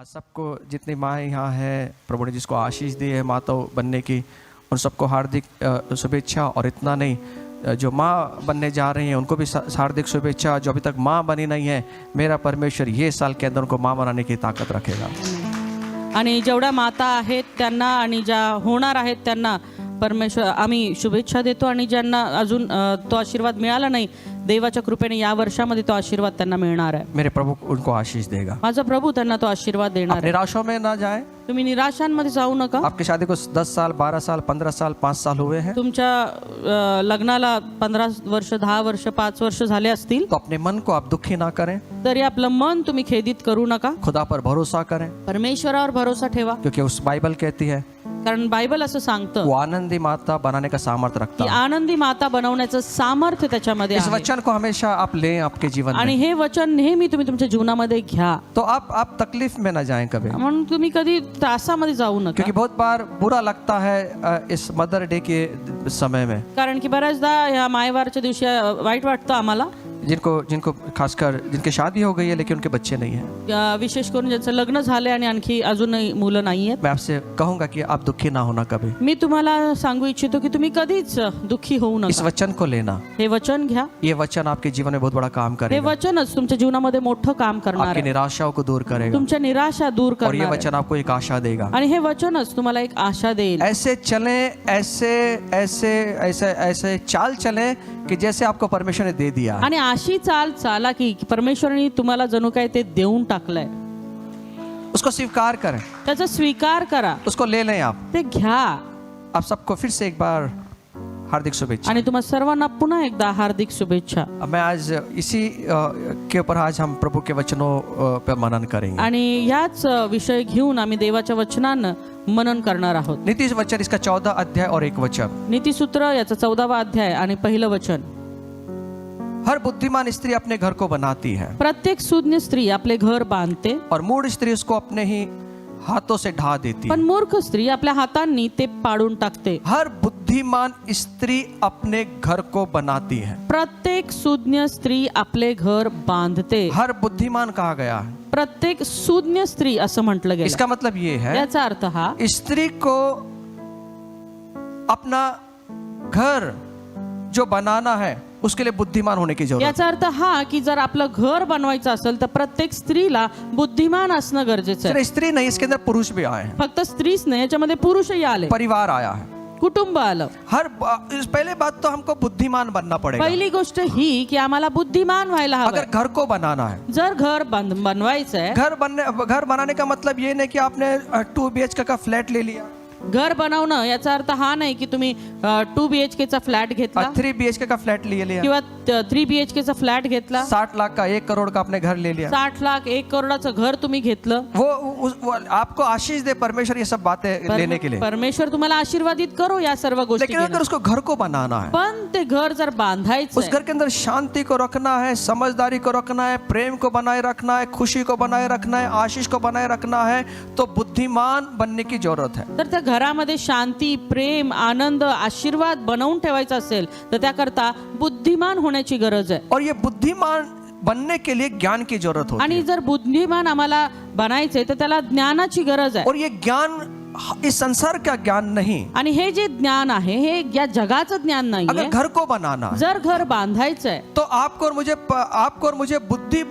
आज सबको जितनी माँ यहाँ है, प्रभु ने जिसको आशीष दी है माता बनने की, उन सबको हार्दिक शुभेच्छा। और इतना नहीं, जो माँ बनने जा रही हैं उनको भी हार्दिक शुभेच्छा। जो अभी तक माँ बनी नहीं है, मेरा परमेश्वर ये साल के अंदर उनको माँ बनाने की ताकत रखेगा। आणि जेवढ्या माता आहेत त्यांना आणि ज्या होणार आहेत त्यांना परमेश्वर आम्ही शुभेच्छा देतो। आणि ज्यांना अजून तो आशीर्वाद मिळाला नाही, देवाच्या कृपेने या वर्षामध्ये तो आशीर्वाद त्यांना मिळणार आहे। मेरे प्रभु उनको आशीष देगा। माझा प्रभू त्यांना तो आशीर्वाद देणार आहे। निराशों में ना जाए। तुम्ही निराशांमध्ये जाऊ नका। आपकी शादी को 10 साल 12 साल 15 साल 5 साल हुए हैं, तुमच्या लग्नाला 15 वर्ष 10 वर्ष 5 वर्ष झाले असतील, तो अपने मन को आप दुखी ना करें, तरी आपलं मन तुम्ही खेदित करू नका। खुदा पर भरोसा करें, परमेश्वरावर भरोसा ठेवा, क्योंकि उस बाइबल कहती है कारण बायबल असं सांगतं वो आनंदी माता बनाने का सामर्थ्य रखता की है। आनंदी माता बनवण्याचं सामर्थ्य त्याच्यामध्ये इस आहे। वचन को हमेशा आप लें आपके जीवन आणि में, हे वचन नेहमी तुम्ही तुमच्या जीवनामध्ये घ्या, तो आप तकलीफ में ना जाएं कभी। म्हणून तुम्ही कधी त्रासामध्ये जाऊ नका। क्योंकि बहुत बार बुरा लगता है इस मदर डे के समय में, कारण की बऱ्याचदा या मायवारच्या दिवशी वाईट वाटतं आम्हाला, जिनको खासकर जिनकी शादी हो गई है लेकिन उनके बच्चे नहीं हैं। विशेष करून ज्यांचं लग्न झालंय आणि आणखी अजूनही मुलं नाहीयेत। मैं आपसे कहूंगा कि आप दुखी ना होना कभी। मी तुम्हाला सांगू इच्छितो की तुम्ही कधीच दुःखी होऊ इस नका। वचन को लेना, हे वचन घ्या, ये वचन आपके जीवन में बहुत बड़ा काम हे करेगा, वचनच तुमच्या जीवनामध्ये मोठं काम करणार आपकी आहे, निराशाओं को दूर करेगा, तुमच्या निराशा दूर और ये करणार वचन आपको एक आशा देगा। आहे। आणि हे वचनच तुम्हाला एक आशा देईल। ऐसे चलें, ऐसे ऐसे ऐसे ऐसे चाल चलें कि जैसे आपको परमेश्वर ने दे दिया। आणि अशी चाल चाला की परमेश्वराने तुम्हाला जणू काय ते देऊन टाकलंय, उसको स्वीकार करें, त्याचा स्वीकार करा, उसको ले लें आप। ते घ्या। आप सबको फिर से एक बार हार्दिक शुभेच्छा। आणि तुम्हा सर्वांना पुन्हा एकदा हार्दिक शुभेच्छा। मैं आज इसी के ऊपर आज हम प्रभु के वचनों पर मनन करेंगे। आणि याच विषय घेऊन आम्ही देवाच्या वचनानं मनन करणार आहोत। नीति वचन इसका 14 अध्याय और 1 वचन। नीतिसूत्र याचा 14वा अध्याय आणि पहिलं वचन। हर बुद्धिमान स्त्री अपने घर को बनाती है, प्रत्येक सुज्ञ स्त्री आपले घर बांधते, और मूढ़ स्त्री उसको अपने ही हाथों से ढा देती है। पण मूर्ख स्त्री आपल्या हातांनी ते पाडून टाकते। हर बुद्धिमान स्त्री अपने घर को बनाती है। प्रत्येक सुज्ञ स्त्री आपले घर बांधते। हर बुद्धिमान कहा गया है, प्रत्येक सुज्ञ स्त्री असं म्हटलं गेलं। इसका मतलब ये है याचा अर्थ हा, स्त्री को अपना घर जो बनाना है उसके लिए बुद्धिमान होने की जरूरत है। याचा अर्थ हा की जर आपलं घर बनवायचं असेल तर प्रत्येक स्त्रीला बुद्धिमान असणं गरजेचं आहे। सिर्फ स्त्री नहीं, इसके अंदर पुरुष भी आए हैं, फक्त स्त्रीच नाही, याच्यामध्ये पुरुषही आले, परिवार आया है, कुटुंब आलं। पहले बात तो हमको बुद्धिमान बनना पड़ेगा। पहिली गोष्ट ही की आम्हाला बुद्धिमान व्हायला हवं। अगर घर को बनाना है, जर घर बनवायचं आहे, घर बनाने का मतलब ये नहीं कि आपने 2 BHK का फ्लैट ले लिया, घर बनवणं याचा अर्थ हा नाही की तुम्ही 2 BHK चा फ्लॅट घेतला 3 BHK का फ्लैट ले लिया, किंवा 3 BHK चा फ्लॅट घेतला, 60 लाख का 1 करोड़ का आपने घर ले लिया। 60 लाख 1 करोडाचं घर तुम्ही घेतलं। वो आपको आशीष दे परमेश्वर ये सब बातें लेने के लिए, परमेश्वर तुम्हाला आशीर्वादित करो या सर्व गोष्टी लेकिन अगर उसको घर को बनाना है, पण ते घर जर बांधायचं उस घर के अंदर शांति को रखना है, समझदारी को रखना है, प्रेम को बनाए रखना है, खुशी को बनाए रखना है, आशीष को बनाए रखना है, तो बुद्धिमान बनने की जरूरत है। तर त्या घरामध्ये शांती, प्रेम, आनंद, आशीर्वाद बनवून ठेवायचा असेल तर त्याकरता बुद्धिमान होण्याची गरज आहे। और ये बुद्धिमान बनने के लिए ज्ञान की जरूरत होती है, आणि जर बुद्धिमान आम्हाला बनायचंय तर त्याला ज्ञानाची गरज आहे। और ये ज्ञान इस संसार का ज्ञान नहीं। आणि हे जे ज्ञान आहे हे या जगाचं ज्ञान अगर नाहीये। घर को बनाना है, जर घर बांधायचंय तो आपको और मुझे बुद्धि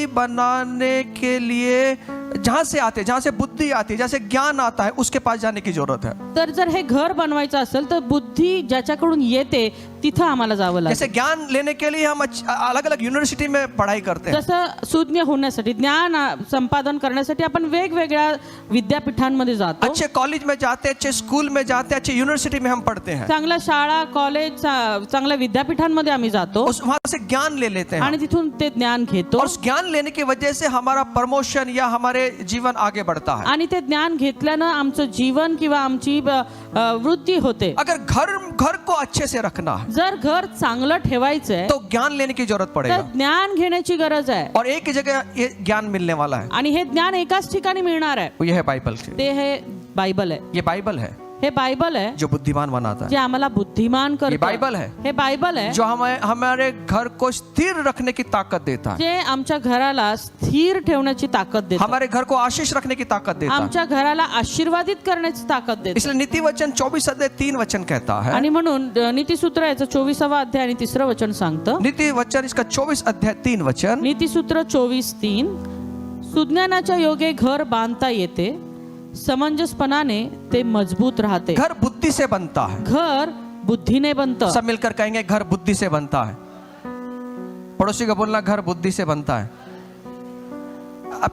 बनाने के लिए जहां से बुद्धि आती है, जहां से ज्ञान आता है, उसके पास जाने की जरूरत है। तर जर हे घर बनवायचं असेल तर बुद्धी ज्याच्याकडून येते तिथं आम्हाला जावं लागेल। जैसे ज्ञान लेने के लिए हम अलग अलग यूनिवर्सिटी में पढ़ाई करते हैं, जसं सुज्ञ होण्यासाठी, ज्ञान संपादन करण्यासाठी आपण वेगवेगळ्या विद्यापीठांमध्ये जातो। अच्छे कॉलेज में जाते हैं, अच्छे स्कूल में जाते हैं, अच्छे यूनिवर्सिटी में हम पढ़ते हैं, चांगल्या शाळा, कॉलेज, चांगल्या विद्यापीठांमध्ये आम्ही जातो वहां से ज्ञान ले लेते हैं, आणि तिथून ते ज्ञान घेतो। और उस ज्ञान लेने की वजह से हमारा प्रमोशन या हमारे जीवन आगे बढ़ता है। आणि ते ज्ञान घेतल्यानं आमचं जीवन किंवा आमची वृद्धी होते। अगर घर को अच्छे से रखना है जर घर चांगलं ठेवायचंय तो ज्ञान लेने की जरूरत तर पड़ेगा, ज्ञान घेण्याची गरज आहे। और एक ही जगह ये ज्ञान मिलने वाला है, आणि हे ज्ञान एकाच ठिकाणी मिळणार आहे, वो ये है बाइबल से। ते हे बायबल आहे। ये बाइबल है, हे बायबल आहे जो बुद्धिमान बनाता जे है। आम्हाला बुद्धिमान करतं. ये बायबल है हे बायबल आहे जो हमें हमारे घर को स्थिर रखने की ताकत देता है, जे आमच्या घराला स्थिर ठेवण्याची ताकद देतं, हमारे घर को आशीष रखने की ताकत देता है। आमच्या घराला आशीर्वादित करण्याची ताकद देतं. इसलिए नीति वचन 24 अध्याय 3 वचन कहता है, आणि म्हणून नीतिसूत्र याचं 24वा अध्याय आणि 3रं वचन सांगतं. नीति वचन इसका 24 अध्याय 3 वचन, नीतिसूत्र 24:3 सुज्ञानाच्या योगे घर बांधता येते, समंजसपणाने ते मजबूत राहते. घर बुद्धि से बनता है। घर बुद्धीने बनतं. सब मिलकर कहेंगे घर बुद्धि से बनता है। पड़ोसी को बोलना घर बुद्धि से बनता है। अब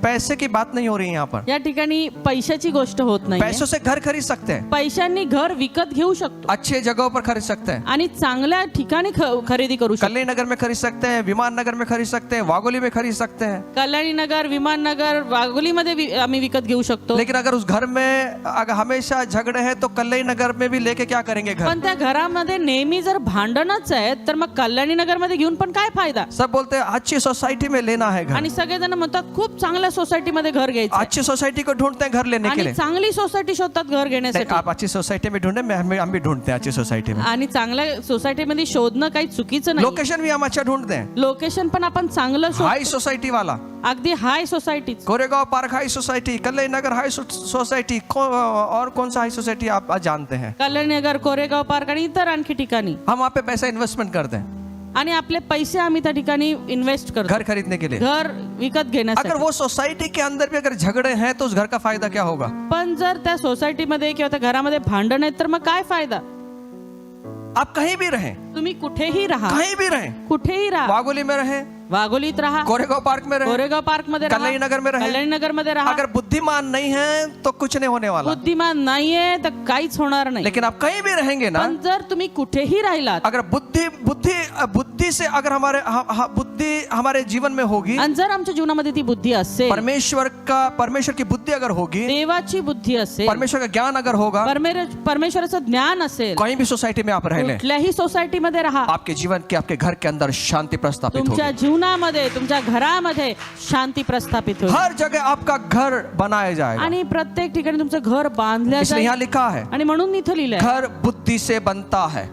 पैसे की बात नहीं हो रही है यहाँ पर। या ठिकाणी पैशाची गोष्ट होत नाही. पैसों से घर खरीद सकते हैं, पैशांनी घर विकत घेऊ शकतो अच्छे जगहों पर खरीद सकते हैं, आणि चांगल्या ठिकाणी खरेदी करू शकतो. कल्याणी नगर में खरीद सकते हैं, विमान नगर में खरीद सकते हैं, वागोली में खरीद सकते हैं। कल्याणी नगर, विमान नगर, वाघोलीमध्ये आम्ही विकत घेऊ शकतो. लेकिन अगर उस घर में अगर हमेशा झगड़े हैं तो कल्याणी नगर में भी लेके क्या करेंगे घर? पण त्या घरामध्ये नेहमी जर भांडणच आहे तर मग कल्याणी नगरमध्ये घेऊन पण काय फायदा. सब बोलते हैं अच्छी सोसाइटी में लेना है घर, आणि सगळेजण म्हणतात खूप चांगल्या सोसायटीमध्ये घर घ्यायचं. अच्छी सोसाइटी को ढूंढते हैं घर लेने के आणि लिए। चांगली सोसायटी शोधतात घर नहीं, घेण्यासाठी. आप अच्छी सोसाइटी में ढूंढे, हम भी ढूंढते हैं अच्छी सोसाइटी में। आणि चांगल्या सोसायटीमध्ये शोधणं काही चुकीचं नाही. लोकेशन भी हम अच्छा ढूंढते हैं, लोकेशन पण आपण चांगलं शोध, हाई सोसाइटी वाला, अगदी हाय सोसायटी. कोरेगांव पार्क हाई सोसाइटी, कल्याणी नगर हाई सोसाइटी, और कौन सा हाई सोसाइटी आप जानते हैं? कल्याणी नगर, कोरेगाव पार्क आणि इतर आणखी ठिकाणी. हम वहाँ पे पैसा इन्वेस्टमेंट करते हैं आणि आपले पैसे आम्ही त्या ठिकाणी इन्व्हेस्ट करतो घर खरीदने के लिए। घर विकत घेण्यासाठी. अगर वो सोसाइटी के अंदर भी अगर झगड़े हैं तो उस घर का फायदा क्या होगा? पण जर त्या सोसायटीमध्ये किंवा त्या घरामध्ये भांडण आहेत तर मग काय फायदा. आप कहीं भी रहें, तुम्ही कुठेही राहा, कहीं भी रहें, कुठेही राहा, वागोली में रहें, वाघोलीत राहा, कोरेगांव पार्क में रहें, कोरेगाव पार्क मध्ये राहा, कल्याणी नगर में रहें, कल्याणी नगर मध्ये राहा. अगर बुद्धिमान नहीं है तो कुछ नहीं होने वाला। बुद्धिमान नाहीये तर काहीच होणार नाही. लेकिन आप कहीं भी रहेंगे ना, पण जर तुम्ही कुठेही राहिलात अगर बुद्धि से अगर बुद्धि हमारे जीवन में होगी, आणि जर आमच्या जीवनामध्ये ती बुद्धी असेल, परमेश्वर की बुद्धि अगर होगी, देवाची बुद्धी असेल, परमेश्वर का ज्ञान अगर होगा, परमेश्वराचं ज्ञान असेल, कहीं भी सोसाइटी में आप रह लें, कुठल्याही सोसायटीमध्ये राहा, आपके जीवन के आपके घर के अंदर शांति प्रस्थापित तुमच्या होगी। जीवनामध्ये, तुमच्या घरामध्ये शांती प्रस्थापित होईल. हर जगह आपका घर बनाया जाएगा। आणि प्रत्येक ठिकाणी तुमचं घर बांधलं इसलिए यहाँ जाईल. लिखा है आणि म्हणून इथं लिहिलंय घर बुद्धि से बनता है।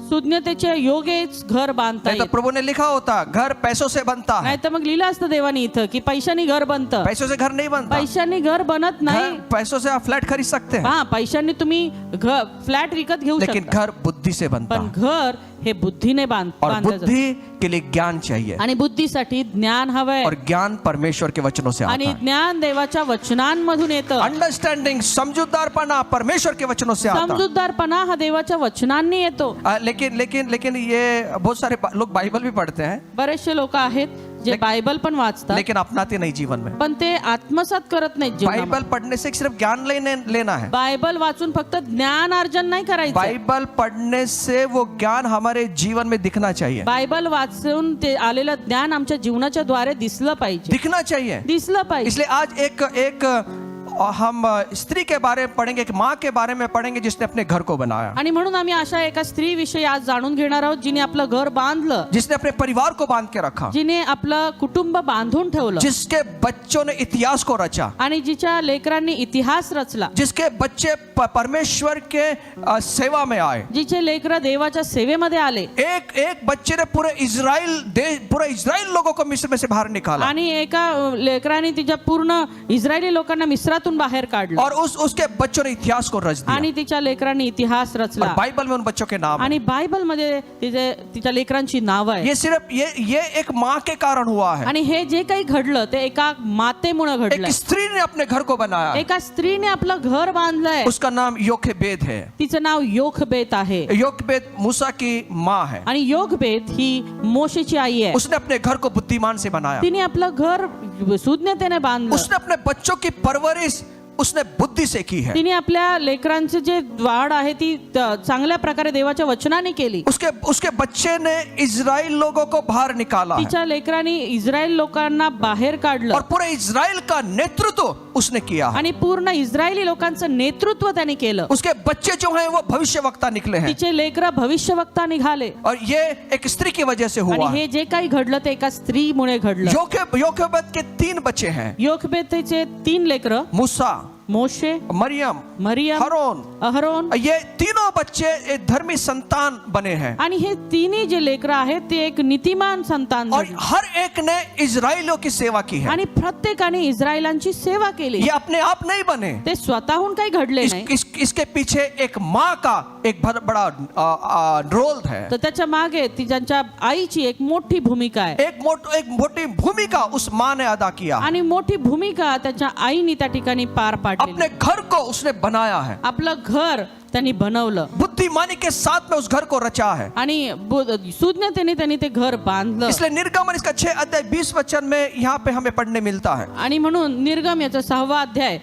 सुज्ञतेच्या योगेच घर बांधता नहीं तो येईल. प्रभु ने लिखा होता घर पैसों से बनता है। नाही तर मग लिहिलं असतं देवानी इथं की पैशानी घर बनतं. पैसों से घर नहीं बनता। पैशानी घर बनत नाही. पैसों से आप फ्लैट खरीद सकते हैं, हा, पैशांनी तुम्ही फ्लॅट विकत घेऊ लेकिन शकता, घर बुद्धि से बनता पण है। घर हे बुद्धीने और बांधलं जातं. बुद्धि के लिए ज्ञान चाहिए, आणि बुद्धीसाठी ज्ञान हवंय. और ज्ञान परमेश्वर के वचनों से आता आणि है। ज्ञान देवाच्या वचनांमधून येतं. अंडरस्टैंडिंग, समझदारपना परमेश्वर के वचनों से आता है। समजूतदारपना हा देवाच्या वचनांनी येतो. लेकिन ये बहुत सारे लोग बाइबल भी पढ़ते हैं, बरेचसे लोक आहेत जे बायबल पण वाचतात लेकिन अपनाते नहीं जीवन में। पण ते आत्मसात करत नाहीत जीवनामध्ये. बाइबल पढ़ने से सिर्फ ज्ञान लेना है। बायबल वाचून फक्त ज्ञान अर्जन नाही करायचं. बाइबल पढ़ने से वो ज्ञान हमारे जीवन में दिखना चाहिए, बायबल वाचून ते आलेलं ज्ञान आमच्या जीवनाच्या द्वारे दिसलं पाहिजे, दिखना चाहिए। दिसलं पाहिजे. इसलिए आज एक हम स्त्री के बारे में पढ़ेंगे, एक माँ के बारे में पढ़ेंगे जिसने अपने घर को बनाया, आणि म्हणून आम्ही अशा एका स्त्री विषयी आज जाणून घेणार आहोत जिने आपलं घर बांधलं, जिसने अपने परिवार को बांध के रखा, जिने आपलं कुटुंब बांधून ठेवलं, जिसके बच्चों ने इतिहास को रचा, आणि जिच्या लेकरांनी इतिहास रचला, जिसके बच्चे परमेश्वर के सेवा में आए, जिचे लेकर देवाच्या सेवेमध्ये आले. एक बच्चे ने पूरे इस्राएल लोगों को मिस्र में से बाहर निकाला, आणि एका लेकराने तिच्या पूर्ण इस्रायली लोकांना मिस्रातून बाहेर काढलं, और उसके बच्चों ने इतिहास को रच दिया। आणि तिच्या लेकरांनी इतिहास रचला. और बाइबल में उन बच्चों के नाम हैं। आणि बायबल मध्ये तिच्या लेकरांची नाव आहे. ये सिर्फ ये एक माँ के कारण हुआ है। आणि हे जे काही घडलं ते एका मातेमुळे घडलं. एक स्त्री ने अपने घर को बनाया, एका स्त्रीने आपलं घर बांधलंय. उसका नाम योखेबेद है। तिचं नाव योखबेत आहे. योखेबेद मूसा की माँ है। आणि योखबेत ही मोशेची आई आहे. उसने अपने घर को बुद्धिमान से बनाया, तिने आपलं घर सुज्ञतेने बांधलं. उसने अपने बच्चों की परवरिश उसने बुद्धि से की है। तिने आपल्या लेकरांचे जे वाढ आहे ती चांगल्या प्रकारे देवाच्या वचनाने केली. उसके बच्चे ने इजराइल लोगों को बाहर निकाला है, तिच्या लेकरांनी इस्रायल लोकांना बाहेर काढलं. और पूरे इजराइल का नेतृत्व उसने किया है। आणि पूर्ण इस्रायली लोकांचं नेतृत्व त्याने केलं. उसके बच्चे जो हैं वो भविष्यवक्ता निकले हैं, तिचे लेकर भविष्यवक्ता निघाले. और ये एक स्त्री की वजह से हुआ आणि है। हे जे काही घडलं ते एका स्त्रीमुळे घडलं. योखेबेद के 3 बच्चे हैं, योखबेतचे 3 लेकरं, मूसा, मोशे, मरियम, मरियम, हरोन, अहरोन, ये तीनों बच्चे एक धर्मी संतान बने हैं आणि हे तिन्ही जे लेकरं आहेत ते एक नीतिमान संतान और झाली. हर एक ने इजराइलियों की सेवा की है. आणि प्रत्येकाने इस्रायलांची सेवा केली. ये अपने आप नहीं बने. ते स्वतःहून काही घडले नाही. इसके पीछे एक माँ का एक बड़ा रोल है. तर त्याच्या मागे ती ज्यांच्या आईची एक मोठी भूमिका आहे एक मोटी भूमिका उस माँ ने अदा किया. आणि मोठी भूमिका त्याच्या आईने त्या ठिकाणी पार पाडली. अपने घर को उसने बनाया है. आपलं घर त्यांनी बनवलं बुद्धिमानी के साथ में उस घर को रचा है. आणि सुज्ञतेने त्यांनी ते घर बांधलं. इसलिए निर्गमन इसका 6 अध्याय 20 वचन में यहाँ पे हमें पढ़ने मिलता है. आणि म्हणून निर्गम याचा 6वा अध्याय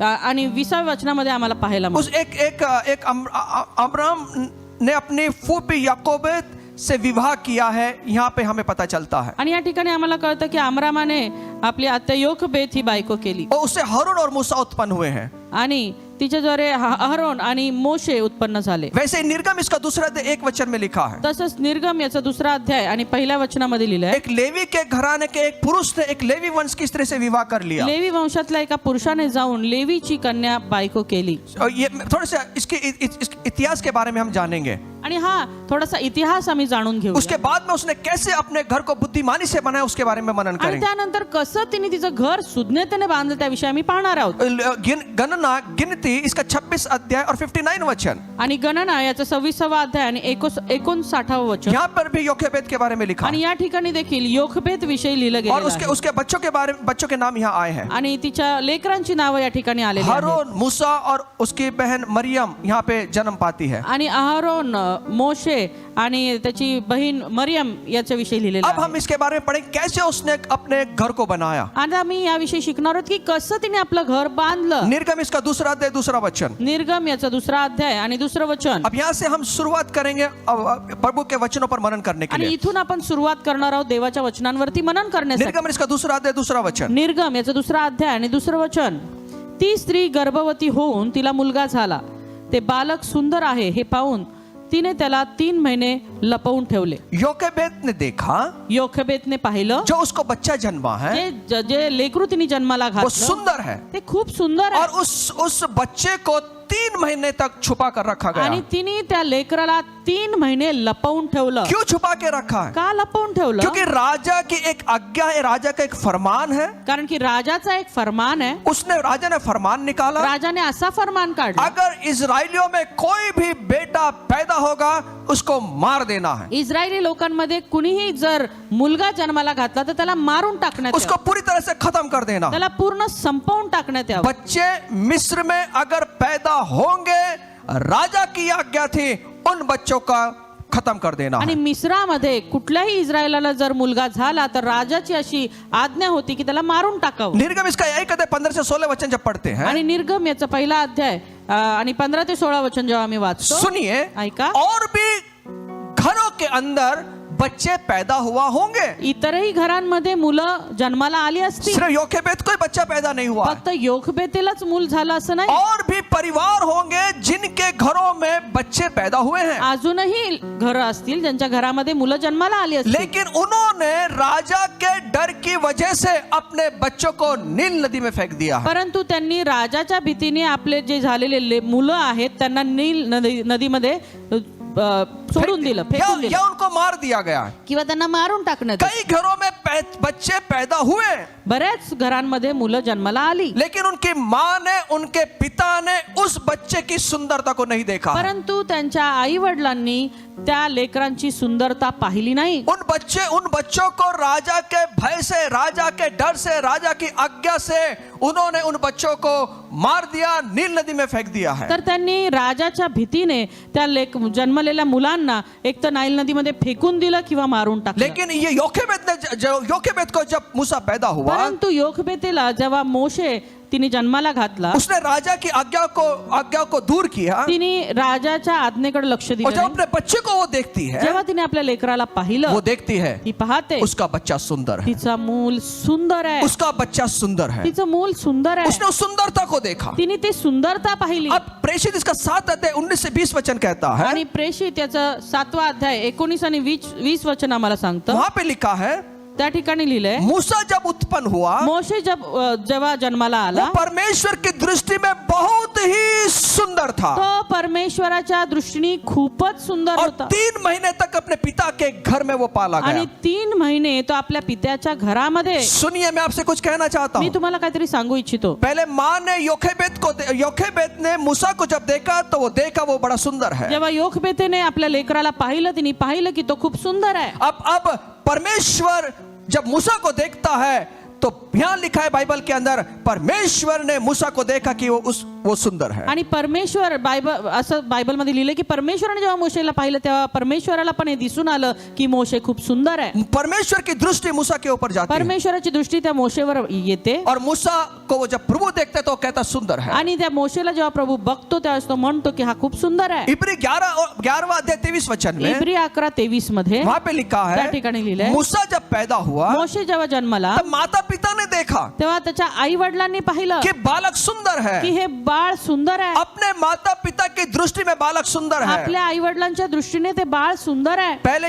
आणि 20व्या वचनामध्ये आम्हाला पाहायला उस एक अब्राम ने अपनी फूफी याकोबेत से विवाह किया है. यहाँ पे हमें पता चलता है. आणि या ठिकाणी आम्हाला कळतं की अमरामाने आपली आत्या योखबेत ही बायको केली और उससे हारून और मूसा उत्पन्न हुए हैं. आणि तिच्याद्वारे अहरोन आणि मोशे उत्पन्न झाले. वैसे निर्गम इसका दूसरा अध्याय 1 वचन में लिखा है. तसंच निर्गम याचा 2रा अध्याय आणि 1ल्या वचनामध्ये लिहिलंय एक लेवी के घराने के एक पुरुष ने एक लेवी वंश की स्त्री से विवाह कर लिया. लेवी वंशातल्या एका पुरुषाने जाऊन लेवीची कन्या बायको केली. और ये थोड़ा सा इसके इतिहास के बारे में हम जानेंगे. आणि हा थोडासा इतिहास आम्ही जाणून घेऊ. उसके बाद में उसने कैसे अपने घर को बुद्धिमानी से बनाया उसके बारे में मनन आणि करेंगे. त्यानंतर कसं तिने तिचं घर सुज्ञतेने बांधलं त्याविषयी आम्ही पाहणार आहोत. गणना गिनती इसका 26 अध्याय और 59 वचन. आणि गणना याचा 26वा अध्याय आणि 59वे वचन. यहाँ पर भी योकेबेद के बारे में लिखा आणि या ठिकाणी देखील योखबेत विषयी लिहिलं और गेलं आहे. उसके बच्चों के नाम यहाँ आए हैं. आणि तिच्या लेकरांची नावं या ठिकाणी आलेली आहेत. हारून, मूसा और उसकी बहन मरियम यहाँ पे जन्म पाती है. आणि अहरोन, मोशे आणि त्याची बहीण मरियम याच्या विषयी लिहिलेलं अब आहे. हम इसके बारे में पढ़ें कैसे उसने अपने घर को बनाया. आता आम्ही याविषयी शिकणार आहोत की कसं तिने आपलं घर बांधलं. निर्गम इसका दूसरा अध्याय 2 वचन. निर्गम याचा 2रा अध्याय आणि 2रं वचन. अब यहाँ से हम शुरुआत करेंगे प्रभु के वचनों पर मनन करने के आणि लिए. इथून आपण सुरुवात करणार आहोत देवाच्या वचनांवरती मनन करण्यासाठी. निर्गम इसका दूसरा अध्याय 2 वचन. निर्गम याचा 2रा अध्याय आणि 2रं वचन. ती स्त्री गर्भवती होऊन तिला मुलगा झाला. ते बालक सुंदर आहे हे पाहून तिने त्याला 3 महिने लपवून ठेवले. योकेबेद ने देखा योखबेतने पाहिलं जो उसको बच्चा जन्मा है जे लेकरू तिने जन्माला वो घातलं सुंदर है ते खूप सुंदर आहे. और उस बच्चे को 3 महीने तक छुपा कर रखा गया. आणि तिने त्या लेकराला 3 महिने लपवून ठेवलं. क्यों छुपा के रखा है? का लपवून ठेवलं? क्योंकि राजा की एक आज्ञा है, राजा का एक फरमान है. कारण की राजाचा एक फरमान आहे. राजा ने फरमान निकाला, राजाने असा फरमान काढला अगर इजराइलियों में कोई भी बेटा पैदा होगा उसको मार देना है. इस्रायली लोकांमध्ये कुणीही जर मुलगा जन्माला घातला तर त्याला मारून टाकण्यात उसको यावं. पूरी तरह से खत्म कर देना. त्याला पूर्ण संपवून टाकण्यात यावं. बच्चे मिस्र में अगर पैदा होंगे राजा की आज्ञा थी उन बच्चों का खत्म कर देना आणि है. मिस्रामध्ये कुठल्याही इस्रायलाला जर मुलगा झाला तर राजाची अशी आज्ञा होती की त्याला मारून टाकावं. निर्गम इसका 1 अध्याय 15 से 16 वचन जब पढ़ते हैं, आणि निर्गम याचा 1ला अध्याय आणि 15 ते 16 वचन जेव्हा आम्ही वाचतो सुनिए, ऐका. और भी घरों के अंदर बच्चे पैदा हुआ होंगे. इतरही घरांमध्ये मुलं जन्माला आली असतील. सिर्फ योकेबेद कोई बच्चा पैदा नहीं हुआ. फक्त योखबेतेलाच मूल झालं असं नाही. और भी परिवार होंगे जिनके घरों में बच्चे पैदा हुए हैं. अजूनही घरं असतील ज्यांच्या घरामध्ये मुलं जन्माला आली असतील. लेकिन उन्होंने राजा के डर की वजह से अपने बच्चों को नील नदी में फेंक दिया. परंतु त्यांनी राजाच्या भीतीने आपले जे झालेले मुलं आहेत त्यांना नील नदीमध्ये सोडून दिलं, फेकून दिलं या उनको मार दिया गया. किंवा त्यांना मारून टाकण्यात आलं. कई घरों में बच्चे पैदा हुए बऱ्याच घरांमध्ये मुलं जन्माला आली. लेकिन उनकी माँ ने, उनके पिता ने उस बच्चे की सुंदरता को नहीं देखा. परंतु त्यांच्या आई वडिलांनी त्या लेकरांची सुंदरता पाहिली नाही. उन बच्चों को राजा के भय से, राजा के डर से, राजा की आज्ञा से उन्होंने उन बच्चों को मार दिया, नील नदी में फेंक दिया है. तर त्यांनी राजाच्या भीतीने त्या जन्मलेल्या मुलांना एक तर नाईल नदीमध्ये फेकून दिलं किंवा मारून टाकलं. लेकिन ये योकेबेद को जब मूसा पैदा हुआ, परंतु योखबेतेला जेव्हा मोशे तिने जन्माला घातला उसने राजा की आज्ञा को दूर किया. तिने राजाच्या आज्ञेकडे लक्ष और दिलं जब नाही. अपने बच्चे को वो देखती है, जेव्हा तिने आपल्या लेकराला पाहिलं वो देखती है ती पाहते उसका बच्चा सुंदर है. तिचा मूल सुंदर आहे. उसका बच्चा सुंदर है. तिचं मूल सुंदर आहे. उसने उस सुंदरता को देखा. तिने ते सुंदरता पाहिली. अब प्रेषित इसका 7 अध्याय 19 से 20 वचन कहता है, आणि प्रेषित याचं 7वा अध्याय 19 आणि 20 वचन आम्हाला सांगतं. वहां पे लिखा है, त्या ठिकाणी लिहिलंय मूसा जब उत्पन्न हुआ मोशे जेव्हा जन्माला वो आला परमेश्वर की दृष्टि में बहुत ही सुंदर था तो परमेश्वराच्या दृष्टीने खूपच सुंदर और होता 3 महीने तक अपने पिता के घर में वो पाला आणि गया. 3 महिने तो आपल्या पित्याच्या घरामध्ये. सुनिए, मैं आपसे कुछ कहना चाहता मी हूँ. तुम्हाला काहीतरी सांगू इच्छितो. पहले माँ ने योखेबेद ने मूसा को जब देखा तो वो देखा वो बड़ा सुंदर है. जेव्हा योखबेतेने आपल्या लेकराला पाहिलं, तिने पाहिलं की तो खूप सुंदर आहे. अब परमेश्वर जब मूसा को देखता है तो यहाँ लिखा है बाइबल के अंदर, परमेश्वर ने मूसा को देखा कि वो सुंदर है. आणि परमेश्वर असं बायबलमध्ये लिहिलं की परमेश्वराने जेव्हा मोशेला पाहिलं तेव्हा परमेश्वराला पण हे दिसून आलं की मोशे खूप सुंदर आहे. परमेश्वर की दृष्टि मूसा के ऊपर जाती है परमेश्वराची दृष्टी त्या मोशेवर येते और मूसा को वो जब प्रभु देखता है तो वो कहता सुंदर है. आणि त्या मोशेला जेव्हा प्रभू बघतो त्यावेळेस तो म्हणतो की हा खूप सुंदर आहे. इब्री 11 अध्याय 23 वचन में इब्री 11:23 मध्ये वहां पे लिखा त्या है, ठिकाणी लिहिलंय, मूसा जब पैदा हुआ मोशे जेव्हा जन्माला तब माता पिता ने देखा तेव्हा त्याच्या आई वडिलांनी पाहिलं कि बालक सुंदर है. की हे बाळ सुंदर आहे. अपने माता पिता की दृष्टि में बालक सुंदर है. आपल्या आई वडिलांच्या दृष्टीने ते बाळ सुंदर आहे. पहले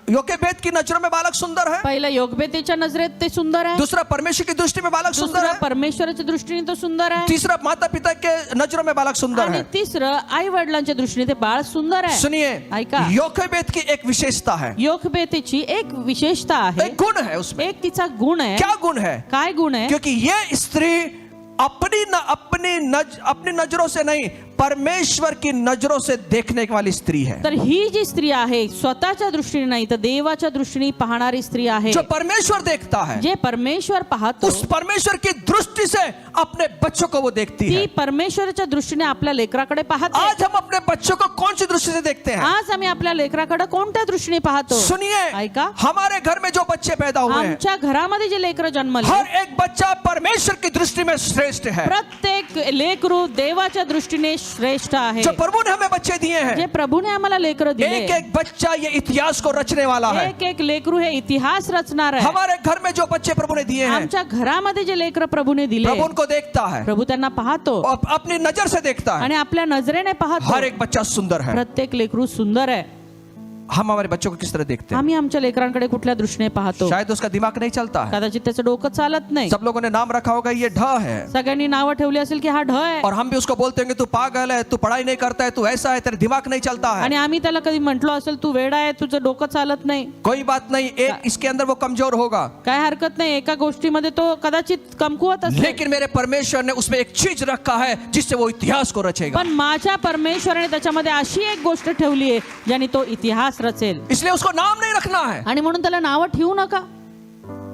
योकेबेद की नजरों में बालक सुंदर है. पहिलं योगबेतेच्या नजरेत ते सुंदर आहे. दूसरा परमेश्वर की दृष्टि में बालक सुंदर दुसरं है. परमेश्वराच्या दृष्टीने तो सुंदर आहे. तीसरा माता पिता के नजरों में बालक सुंदर आणि है. तिसरं आई वडिलांच्या दृष्टीने ते बाळ सुंदर आहे. सुनिए, ऐका. योकेबेद की एक विशेषता है, योगबेतेची एक विशेषता आहे, एक गुण है उसमें. एक तिचा गुण आहे. क्या गुण है? काय गुण आहे? क्योंकि ये स्त्री अपनी नजरों से नहीं, परमेश्वर की नजरों से देखने वाली स्त्री है. तर ही जी स्त्री आहे स्वतःच्या दृष्टीने नाही तर देवाच्या दृष्टीने पाहणारी स्त्री आहे. जो परमेश्वर देखता है, जे परमेश्वर पाहतो उस परमेश्वर की दृष्टि से अपने बच्चों को वो देखती ती है. परमेश्वराच्या दृष्टीने आपल्या लेकराकडे पाहते. आज हम अपने बच्चों को कौन सी दृष्टि से देखते हैं? आज आम्ही आपल्या लेकराकडे कोणत्या दृष्टीने पाहतो? सुनिए, ऐका. हमारे घर में जो बच्चे पैदा हुए हैं, आमच्या घरामध्ये जे लेकरं जन्मले हर एक बच्चा परमेश्वर की दृष्टि में श्रेष्ठ है. प्रत्येक लेकरू देवाच्या दृष्टीने श्रेष्ठ आहे. जो प्रभु ने हमें बच्चे दिए जे हैं, प्रभूने आम्हाला लेकरं दिले, एक एक बच्चा ये इतिहास को रचने वाला है. एक एक लेकरू हे इतिहास रचणार आहे. हमारे घर में जो बच्चे प्रभु ने दिए हैं, आमच्या घरामध्ये जे लेकरं प्रभूने दिले प्रभु उनको देखता है, प्रभू त्यांना पाहतो अपनी नजर से देखता है. आणि आपल्या नजरेने पाहतो. हर एक बच्चा सुंदर है. प्रत्येक लेकरू सुंदर आहे. हम हमारे बच्चों को किस तरह देखते हैं? आम्ही आमच्या लेकरांकडे कुठल्या दृष्टीने पाहतो? शायद उसका दिमाग नहीं चलता है. कदाचित त्याचं डोकं चालत नाही. सब लोगों ने नाम रखा होगा ये ढ है, सगळ्यांनी नावं ठेवली असेल की हा ढ आहे. और हम भी उसको बोलते होंगे तू पागल है, तू पढ़ाई नहीं करता है, तू ऐसा है, तेरा दिमाग नहीं चलता है. आणि आम्ही त्याला कधी म्हटलो असेल तू वेडा आहे, तुझं डोकं चालत नाही. कोई बात नहीं, एक इसके अंदर वो कमजोर होगा, काय हरकत नाही, एका गोष्टीमध्ये तो कदाचित कमकुवत असेल. लेकिन मेरे परमेश्वर ने उसमें एक चीज रखा है जिससे वो इतिहास को रचेगा. पण माझ्या परमेश्वराने त्याच्यामध्ये अशी एक गोष्ट ठेवली आहे ज्याने तो इतिहास रचेल. इसलिए उसको नाम नहीं रखना है. आणि म्हणून त्याला नावं ठेवू नका.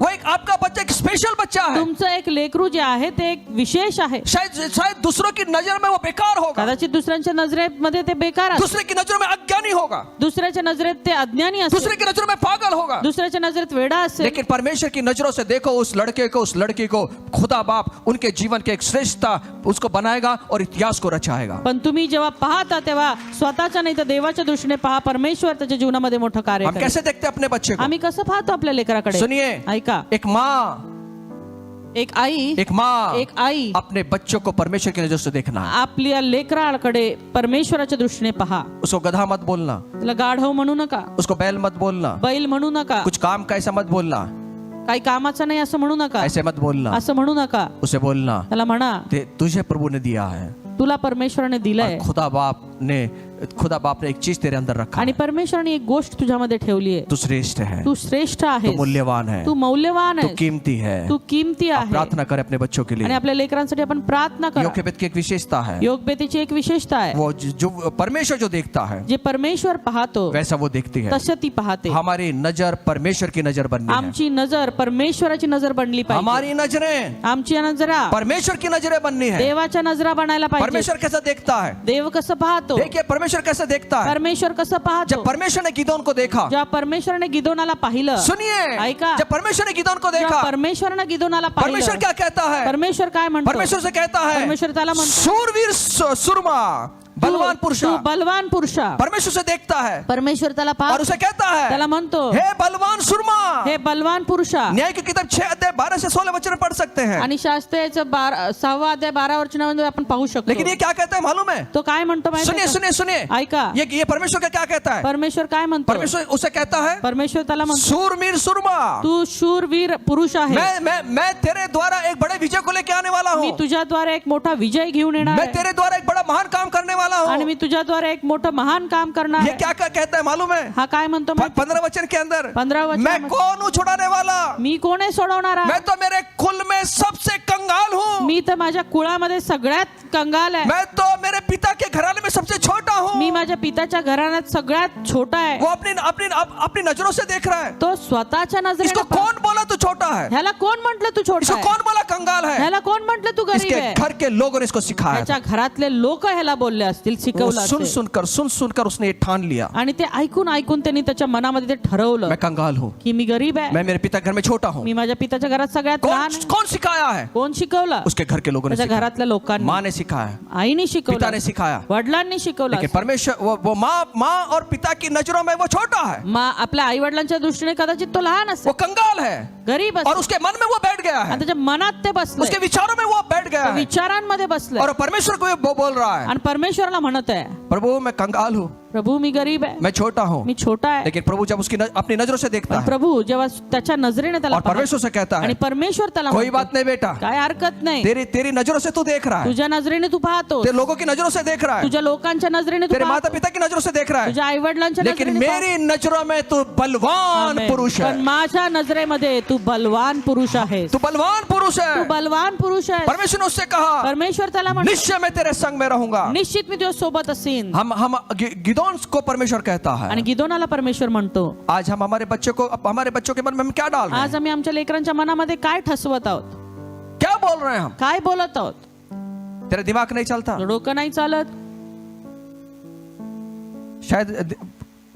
वो एक आपका बच्चा एक स्पेशल बच्चा है. तुमचं एक लेकरू जे आहे ते एक विशेष आहे. शायद दूसरों की नजर में वो बेकार होगा, कदाचित दुसऱ्यांच्या नजरेमध्ये ते बेकार असेल, दूसरे की नजरों में अज्ञानी होगा, दुसऱ्याच्या नजरेत ते अज्ञानी असेल, दूसरे की नजरों में पागल होगा. दुसऱ्याच्या नजरेत वेडा असेल. लेकिन परमेश्वर की नजरों से देखो, उस लड़के को, उस लड़की को खुदा बाप उनके जीवन के एक श्रेष्ठता उसको बनाएगा और इतिहास को रचाएगा. पण तुम्ही जेव्हा पाहता तेव्हा स्वतःच्या नाही तर देवाच्या दृष्टीने पहा. परमेश्वर त्याच्या जीवनामध्ये मोठं कार्य हम करेल. कैसे देखते हैं अपने बच्चे को? आम्ही कसं पाहतो आपल्या लेकराकडे? सुनिए, ऐका. एक माँ एक आई अपने बच्चों को परमेश्वर की नजर से देखना है. आपल्या लेकराकडे परमेश्वराच्या दृष्टीने पहा. उसको गधा मत बोलना, त्याला गाढव म्हणू नका, उसको बैल मत बोलना, बैल म्हणू नका, कुछ काम का ऐसा मत बोलना, काही कामाचं नाही असं म्हणू नका, ऐसे मत बोलना. असं म्हणू नका. उसे बोलना त्याला म्हणा तुझे प्रभु ने दिया है, तुला परमेश्वराने दिलंय. खुदा बाप ने एक चीज तेरे अंदर रखा आणि है. परमेश्वराने एक गोष्ट तुझ्यामध्ये ठेवली आहे. तू श्रेष्ठ है, तू श्रेष्ठ तू आहे, मूल्यवान है, तू मौल्यवान तू आहे, कीमती है. तू किमती आप आहे. प्रार्थना करें अपने बच्चों के आणि लिए. आपल्या लेकरांसाठी आपण प्रार्थना करा. योकेबेद की एक विशेषता है, योगबेतीची एक विशेषता आहे. वो जो परमेश्वर जो देखता है जे परमेश्वर पाहतो वैसा वो देखती है. तसं ती पाहते. हमारी नजर परमेश्वर की नजर बननी है. आमची नजर परमेश्वराची नजर बनली पाहिजे. हमारी नजरें आमची नजरा परमेश्वर की नजरें बननी है. देवाच्या नजरा बनायला पाहिजे. परमेश्वर कैसा देखता है? देव कसं पाहतो? देखिए परमेश्वर कैसा देखता है. परमेश्वर कसं पाहतो? जब परमेश्वर ने गिदोन को देखा, जेव्हा परमेश्वराने गिदोनाला पाहिलं. सुनिए, ऐका. जब परमेश्वर ने गिदोन को जेव्हा देखा, परमेश्वराने गिदोनाला परमेश्वर पाहिलं, क्या कहता है? परमेश्वर काय म्हणतो? परमेश्वर से कहता है, परमेश्वर त्याला म्हणतो, शूरवीर सुरमा बलवान पुरुषा. तू बलवान पुरुषा. परमेश्वर से देखता है परमेश्वर त्याला और पाहतो, उसे कहता है, त्याला म्हणतो, हे बलवान सुरमा. हे बलवान पुरुषा. न्याय की किताब मतलब 6 अध्याय 12 से 16 वचन पढ़ सकते हैं, आणि शास्त्रेचं 6 अध्याय 12 वचनामध्ये आपण पाहू शकतो. लेकिन ये क्या कहता है मालूम है? तो काय म्हणतो माहिती सुनिए आहे का? सुनिए सुनिए, ऐका, ये परमेश्वर का क्या कहता है? परमेश्वर काय म्हणतो? परमेश्वर उसे कहता है, परमेश्वर त्याला म्हणतो, सूरवीर सुरमा, तू शूरवीर पुरुष आहे. मैं तेरे द्वारा एक बड़े विजय को लेके आने वाला मी हूँ, तुझ्याद्वारे एक मोठा विजय घेऊन येणार मैं आहे तेरे द्वारा एक बड़ा महान काम करने वाला आणि हूँ. मी तुझ्याद्वारे एक मोठं महान काम करणार ये आहे. क्या कहता है मालूम है? हा काय म्हणतो माहिती? 15 वचन के अंदर, 15 वचन मैं कौन हूँ छुड़ाने वाला? मी कोण आहे सोडवणारा? मैं तो मेरे कुल में सबसे कंगाल हूँ, मी तर माझ्या कुळामध्ये सगळ्यात कंगाल आहे. मैं तो मेरे पिता के घराने में सबसे छोटा हूँ. मी माझ्या पित्याच्या घराण्यात सगळ्यात छोटा आहे. वो अपनी नजरों से देख रहा है. तो स्वतःच्या इसको नजरेने कौन बोला तू छोटा है? ह्याला कोण म्हटलं तू छोटा इसको आहे? कौन बोला कंगाल है? ह्याला कोण म्हटलं तू गरीब इसके आहे? घर के लोगों ने इसको सिखाया था. त्याच्या घरातले लोक ह्याला बोलले असतील, वो शिकवलं सुन असेल. सुनकर उसने ये ठान लिया, आणि ते ऐकून ऐकून त्यांनी त्याच्या मनामध्ये ते ठरवलं मैं कंगाल हूँ, की मी गरीब आहे, मैं मेरे पिता के घर में छोटा हूँ. मी माझ्या पित्याच्या घरात सगळ्यात लहान आहे. कौन सिखाया है? कोण शिकवलं? उसके घर के लोगों ने त्याच्या सिखाया. घरातल्या लोकांनी, माँ ने सिखाया, आईने पिता शिकवलं, ने सिखाया. वडिलांनी शिकवलं लेकिन असेल. परमेश्वर वो माँ और पिता की नजरों में वो छोटा है, आपल्या आई वडिलांच्या दृष्टीने कदाचित तो लहान वो असेल, कंगाल है, गरीब और असेल, उसके मन में वो बैठ गया है, आणि त्याच्या मनात ते बसले, उसके विचारों में वो बैठ गया है, विचारांमध्ये बसले, और परमेश्वर को वो बोल रहा है, आणि परमेश्वरला म्हणत आहे, प्रभु मैं कंगाल हूँ, प्रभू मी गरीब आहे, मैं छोटा हूँ. मी छोटा आहे. लेकिन प्रभु जब उसकी अपनी नजरों से देखता पण है प्रभू जेव्हा त्याच्या नजरेने त्याला और पाहतो, परमेश्वर से कहता है, आणि परमेश्वर त्याला कोई म्हणतो, बात नहीं बेटा, काय हरकत नाही, तेरी नजरों से तू देख रहा है, तुझ्या नजरेने तू पाहतो, तेरे लोगों की नजरों से देख रहा है, तुझ्या लोकांच्या नजरेने तू तेरे पाहतो, माता पिता की नजरों से देख रहा है, तुझ्या आई वडिलांच्या लेकिन नजरेने पाहतो. मेरी नजरों में तू बलवान आमेन. पुरुष है, पण माझ्या नजरेमध्ये तू बलवान पुरुष आहेस, तू बलवान पुरुष तू है. बलवान पुरुष आहेस. परमेश्वर ने उससे कहा, परमेश्वर त्याला म्हणतो, निश्चय मैं तेरे संग में रहूंगा. निश्चित मी तुझ्या सोबत असेन. हम गिदोन को परमेश्वर कहता है. आणि गिदोनाला परमेश्वर म्हणतो, आज हम हमारे बच्चों के मन में हम क्या डाल रहे आज हैं? आम्ही आमच्या लेकरांच्या मनामध्ये काय ठसवत आहोत, क्या बोल रहे हैं हम? काय बोलत आहोत? तेरा दिमाग नहीं चलता, डोकं नाही चालत, शायद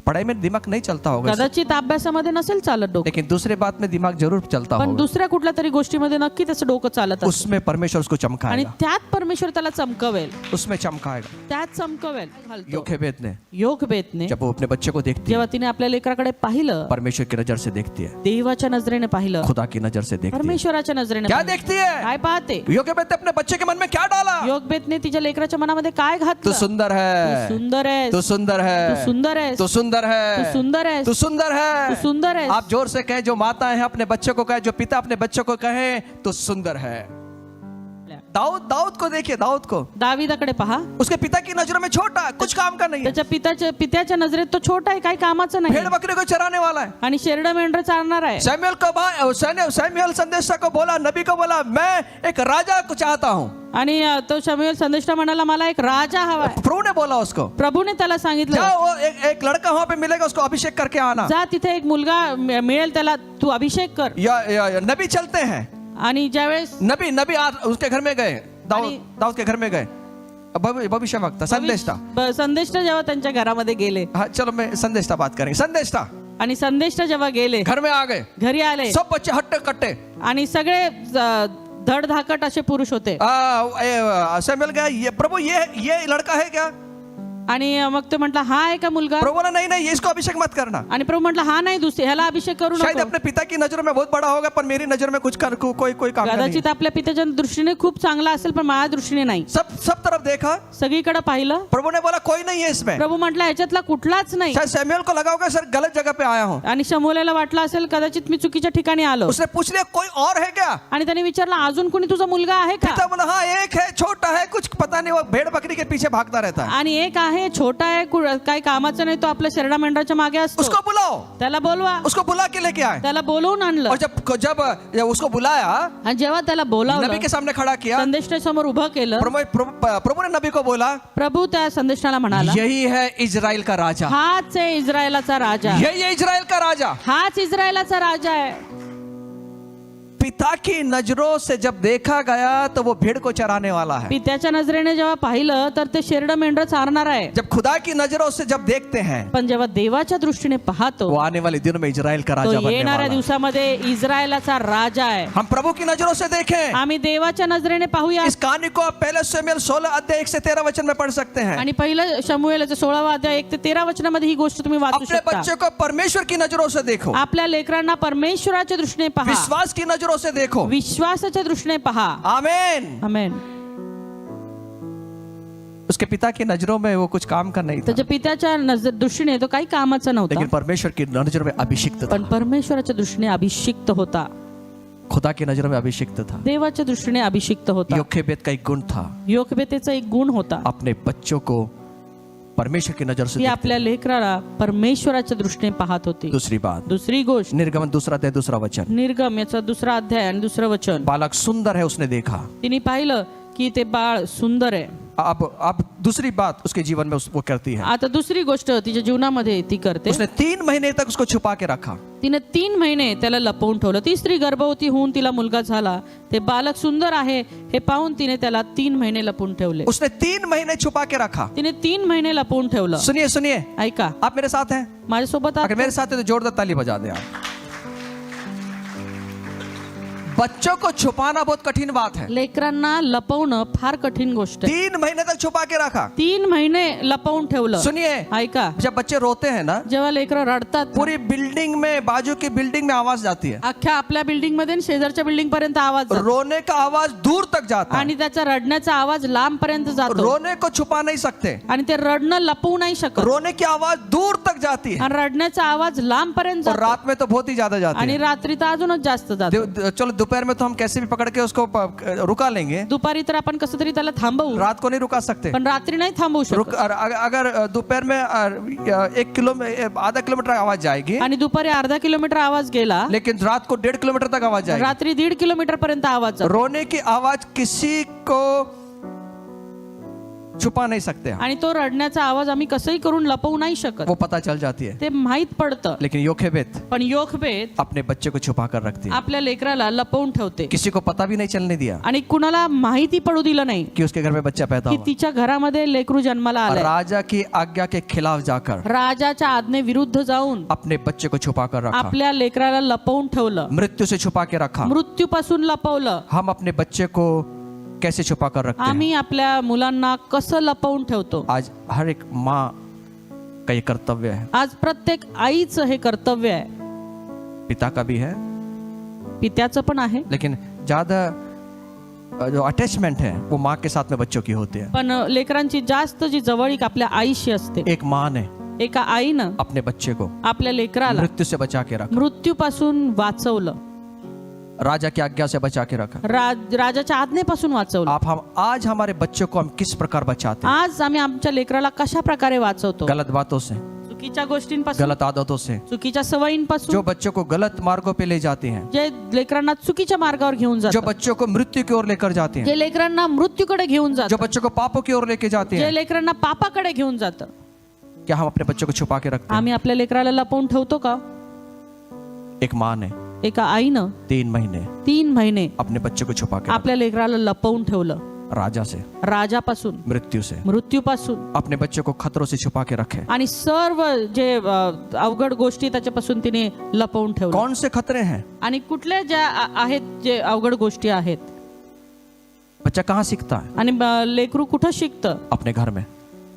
पढ़ाई में दिमाग नहीं चलता होगा, कदाचित अभ्यासामध्ये नसेल चालत डोकं, लेकिन दूसरे बात में दिमाग जरूर चलता पण होगा. दुसऱ्या कुठल्या तरी गोष्टीमध्ये नक्की त्याचं डोकं चालत असेल. उसमें परमेश्वर उसको आणि चमकाएगा, त्यात परमेश्वर त्याला चमकवेल, उसमें चमकाएगा. त्यात चमकवेल. योखेबेद ने योगबेदने जब वो अपने बच्चे को देखती है, जेव्हा तिने आपल्या लेकराकडे पाहिलं, परमेश्वर की नजर से देखती है, देवाच्या नजरेने पाहिलं, खुदा की नजर से देखती है. परमेश्वराच्या नजरेने क्या पाहिलं. देखती है? काय पाहते? योखेबेद ने अपने बच्चे के मन में क्या डाला? योगबेदने तिच्या लेकराच्या मनामध्ये काय तू घातलं? सुंदर तू है, सुंदर आहेस, तू सुंदर तू है, सुंदर आहेस, तू सुंदर तू है, सुंदर आहेस, तू सुंदर तू है. सुंदर आहेस. आप जोर से कहें, जो माताएं हैं अपने बच्चों को कहें, जो पिता अपने बच्चों को कहें, तो सुंदर है. दाऊद को देखिए, दाऊद को, दाविदाकडे पहा, उसके पिता की नजरों में छोटा है, कुछ काम का नहीं है, त्याच्या पित्याच्या नजरेत तो छोटा आहे, काही कामाचा नाही, भेड़ बकरी को चराने वाला है. आणि शेरडा मेंढर चालणार आहे. सैमुएल संदेशा को बोला, नबी को बोला, मैं एक राजा को चाहता हूँ. आणि तो शमूएल संदेष्टा म्हणाला, मला एक राजा हवा आहे. प्रभु ने बोला उसको, प्रभूने त्याला सांगितलं, जाओ, वो एक लड़का वहां पे मिलेगा, उसको अभिषेक करके आना. जा तिथे एक मुलगा मिळेल, त्याला तू अभिषेक कर. या नबी चलते हैं, आणि ज्यावेळेस नबी उसके घर में गए, दाऊद के घर में गए, भविष्यवक्ता संदेष्टा. संदेष्टा जेव्हा त्यांच्या घरामध्ये गेले, हाँ, चलो मैं संदेष्टा बात करेंगे. संदेष्टा आणि संदेष्टा जेव्हा गेले, घर में आ गए, घरी आले, सब बच्चे हट्टे कट्टे, आणि सगळे धडधाकट असे पुरुष होते. सैमुएल गया, ये प्रभु ये लड़का है क्या? आणि मग ते म्हटलं, हा आहे का मुलगा? प्रभु बोला, नहीं इसको अभिषेक मत करना. आणि प्रभू म्हटलं, हा नाही, दुसरे ह्याला अभिषेक करू शायद नको. अपने पिता की नजरों में बहुत बड़ा होगा, पर मेरी नजर में कुछ कोई काम का नहीं. कदाचित आपल्या पित्याच्या दृष्टीने खूप चांगला असेल, पण माझ्या दृष्टीने नाही. सब तरफ देखा, सगळीकडे पाहिलं, प्रभु ने बोला कोई नहीं है इसमें. प्रभू म्हटलं, ह्याच्यातला कुठलाच नाही. शायद सैमुएल को लगा होगा, सर गलत जगह पे आया हूँ. आणि शमूएलाला वाटलं असेल, कदाचित मी चुकीच्या ठिकाणी आलो. उसने पूछ लिया, कोई और है क्या? आणि त्याने विचारलं, अजून कोणी तुझा मुलगा आहे का? पिता बोला, हाँ एक है, छोटा है, कुछ पता नहीं, वो भेड़ बकरी के पीछे भागता रहता है. आणि एक आहे, छोटा आहे, काही कामाचा नाही, तो आपल्या शेरडा मेंढराच्या मागे असतो. उसको बुलाओ, त्याला बोलवा. उसको बुला के लेके आए. त्याला बोलवून आणलं. और जब उसको बुलाया, आणि जेव्हा त्याला बोलावलं, नबी के सामने खड़ा किया, संदेष्टा समोर उभं केलं, प्रभु ने नबी को बोला, प्रभू त्या संदेष्टाला म्हणाला, यही है इजराइल का राजा, हाच आहे इस्रायलाचा राजा, यही है इजराइल का राजा. हाच इस्रायलाचा राजा आहे. पिता की नजरों से जब देखा गया तो वो भेड़ को चराने वाला है। पित्याच्या नजरेने जेव्हा पाहिलं तर ते शेरडं मेंढरं चारणार आहे. जब खुदा की नजरों से जब देखते हैं पण जेव्हा देवाच्या दृष्टीने पाहतो वो आने वाले दिनों में इजराइल का तो राजा बनने येणाऱ्या वाला है। दिवसामध्ये इस्रायलाचा राजा आहे. हम प्रभु की नजरों से देखें। आम्ही देवाच्या नजरेने पाहूया. इस कहानी को आप पहले शमूएल 16 अध्याय 1 से 13 वचन में पढ़ सकते हैं। आणि पहिलं शमूएलचं 16 अध्याय 1 ते 13 वचनामध्ये ही गोष्ट तुम्ही वाचू अपने शकता. बच्चे को परमेश्वर की नजरों से देखो, आपल्या लेकरांना परमेश्वराच्या दृष्टीने पहा, विश्वास की नजरों से देखो। विश्वासाच्या दृष्टीने पहा. आमेन। आमेन. उसके पिता की नजरों में वो कुछ काम का नहीं था, त्याच्या पित्याच्या दृष्टीने तो काही कामाचा नव्हता, लेकिन परमेश्वर की नजरों में अभिषिक्त था। पण परमेश्वराच्या दृष्टीने अभिषिक्त होता. खुदा की नजरों में अभिषिक्त था। देवाच्या दृष्टीने अभिषिक्त होता. योखेबेद का एक गुण था, योखबेतेचा एक गुण होता अपने बच्चों को परमेश्वर की नजर से ती देखते। आपल्या लेकराला परमेश्वराच्या दृष्टीने पाहत होती. दूसरी बात, दुसरी गोष्ट निर्गमन 2 अध्याय 2 वचन, निर्गम याचा 2 अध्याय आणि 2 वचन. बालक सुंदर है, उसने देखा। तिने पाहिलं की ते बाळ सुंदर आहे. अब दूसरी बात उसके जीवन में वो करती है, आता दुसरी गोष्ट तिच्या जीवनामध्ये ती करते. उसने 3 महीने तक उसको छुपा के रखा। तिने 3 महिने त्याला लपवून ठेवलं. ती स्त्री गर्भवती होऊन तिला मुलगा झाला. ते बालक सुंदर आहे हे पाहून तिने त्याला 3 महिने लपवून ठेवले. उसने 3 महीने छुपा के रखा। तिने 3 महिने लपवून ठेवलं. सुनिए सुनिए, ऐका, आप मेरे साथ हैं? माझ्यासोबत अगर मेरे साथ है तो जोरदार ताली बजा दें आप। बच्चों को छुपाना बहुत कठिन बात है। लेकरांना लपवणं फार कठीण गोष्ट आहे. 3 महीने तक छुपा के रखा। 3 महिने लपवून ठेवलं. सुनिए, ऐका, जब बच्चे रोते हैं ना, जेव्हा लेकरं रडतात पूरी बिल्डिंग में, बाजू की बिल्डिंग में आवाज जाती है। अख्ख्या आपल्या बिल्डिंग मध्ये आणि शेजारच्या बिल्डिंग पर्यंत आवाज जातो. रोने का आवाज दूर तक जाता है। आणि त्याचा रडण्याचा आवाज लांब पर्यंत जातो. रोने को छुपा नहीं सकते, आणि ते रडणं लपवू नाही शकत. रोने की आवाज दूर तक जाती है, आणि रडण्याचा आवाज लांब पर्यंत और जातो. रात में तो बहुत ही ज्यादा जाती आणि है। रात्री तर अजूनच जास्त जातो. चलो दोपहर में तो हम कैसे भी पकड़ के उसको रुका लेंगे, दुपारी तर आपण कसं तरी त्याला थांबवू, रात को नहीं रुका सकते। पण रात्री नाही थांबवू शकत. अगर दोपहर में 1 किलोमीटर, आधा किलोमीटर आवाज जाएगी, आणि दुपारी अर्धा किलोमीटर आवाज गेला, लेकिन रात को 1.5 किलोमीटर तक आवाज जाएगी। रात्री 1.5 किलोमीटर पर्यंत आवाज जातो. रोने की आवाज किसी को छुपा नहीं सकते, आणि तो रडण्याचा आवाज आम्ही कसंही करून लपवू नाही शकत. वो पता चल जाती है। ते माहित पडतं. लेकिन योखेबेद पण योखबेत अपने बच्चे को छुपा कर रखती है, आपल्या लेकराला लपवून ठेवते. किसी को पता भी नहीं चलने दिया आणि कुणाला माहिती पडू दिलं नाही कि उसके घर में बच्चा पैदा की हुआ। तिच्या घरामध्ये लेकरू जन्माला और आलंय. राजा की आज्ञा के खिलाफ जाकर राजाच्या आज्ञे विरुद्ध जाऊन अपने बच्चे को छुपा कर रखा, आपल्या लेकराला लपवून ठेवलं, मृत्यू से छुपा के रखा। मृत्यूपासून लपवलं. हम अपने बच्चे को कैसे छुपा कर रखते हैं? आम्ही आपल्या मुलांना कसं लपवून ठेवतो. आज हर एक माँ का ये कर्तव्य है, आज प्रत्येक आईचं हे कर्तव्य आहे, पिता का भी है, पित्याचं पण आहे. लेकिन ज्यादा जो अटैचमेंट है वो माँ के साथ में बच्चों की होती है। पण लेकरांची जास्त जी जवळीक आपल्या आईशी असते. एक माँ ने एका आईनं अपने बच्चे को आपल्या लेकराला मृत्यू से बचा के रखा, मृत्यूपासून वाचवलं, राजा की आज्ञा से बचा के रखा। राजाच्या आज्ञेपासून वाचवलं. आज हमारे बच्चों को हम किस प्रकार बचाते हैं? आज आम्ही आमच्या लेकराला कशा प्रकारे वाचवतो. गलत बातों से, चुकीच्या गोष्टींपासून, गलत आदतों से, चुकीच्या सवयींपासून, जो बच्चों को गलत मार्गों पे ले जाती हैं, जे लेकरांना चुकीच्या मार्गावर घेऊन जो जातात, बच्चों को मृत्यू की ओर लेकर जाती हैं, जे लेकरांना मृत्यूकडे घेऊन जो जातात, बच्चों को पापों की ओर लेके जाती जे हैं, लेकरांना पापाकडे घेऊन जातं. क्या हम अपने बच्चों को छुपा के रखते हैं? आम्ही आपल्या लेकराला लपवून ठेवतो का? एक माँ ने एका आईनं 3 महीने 3 महिने अपने बच्चे को छुपा के रखा, आपल्या लेकराला लपवून ठेवलं. राजा से, राजापासून, मृत्यू से, मृत्यूपासून, अपने बच्चे को खतरों से छुपा के रखे। आणि सर्व जे अवघड गोष्टी त्याच्यापासून तिने लपवून ठेवलं. कौन से खतरे हैं? आणि कुठल्या ज्या आहेत जे अवघड गोष्टी आहेत. बच्चा कहाँ सीखता है? आणि लेकरू कुठं शिकतं? अपने घर में।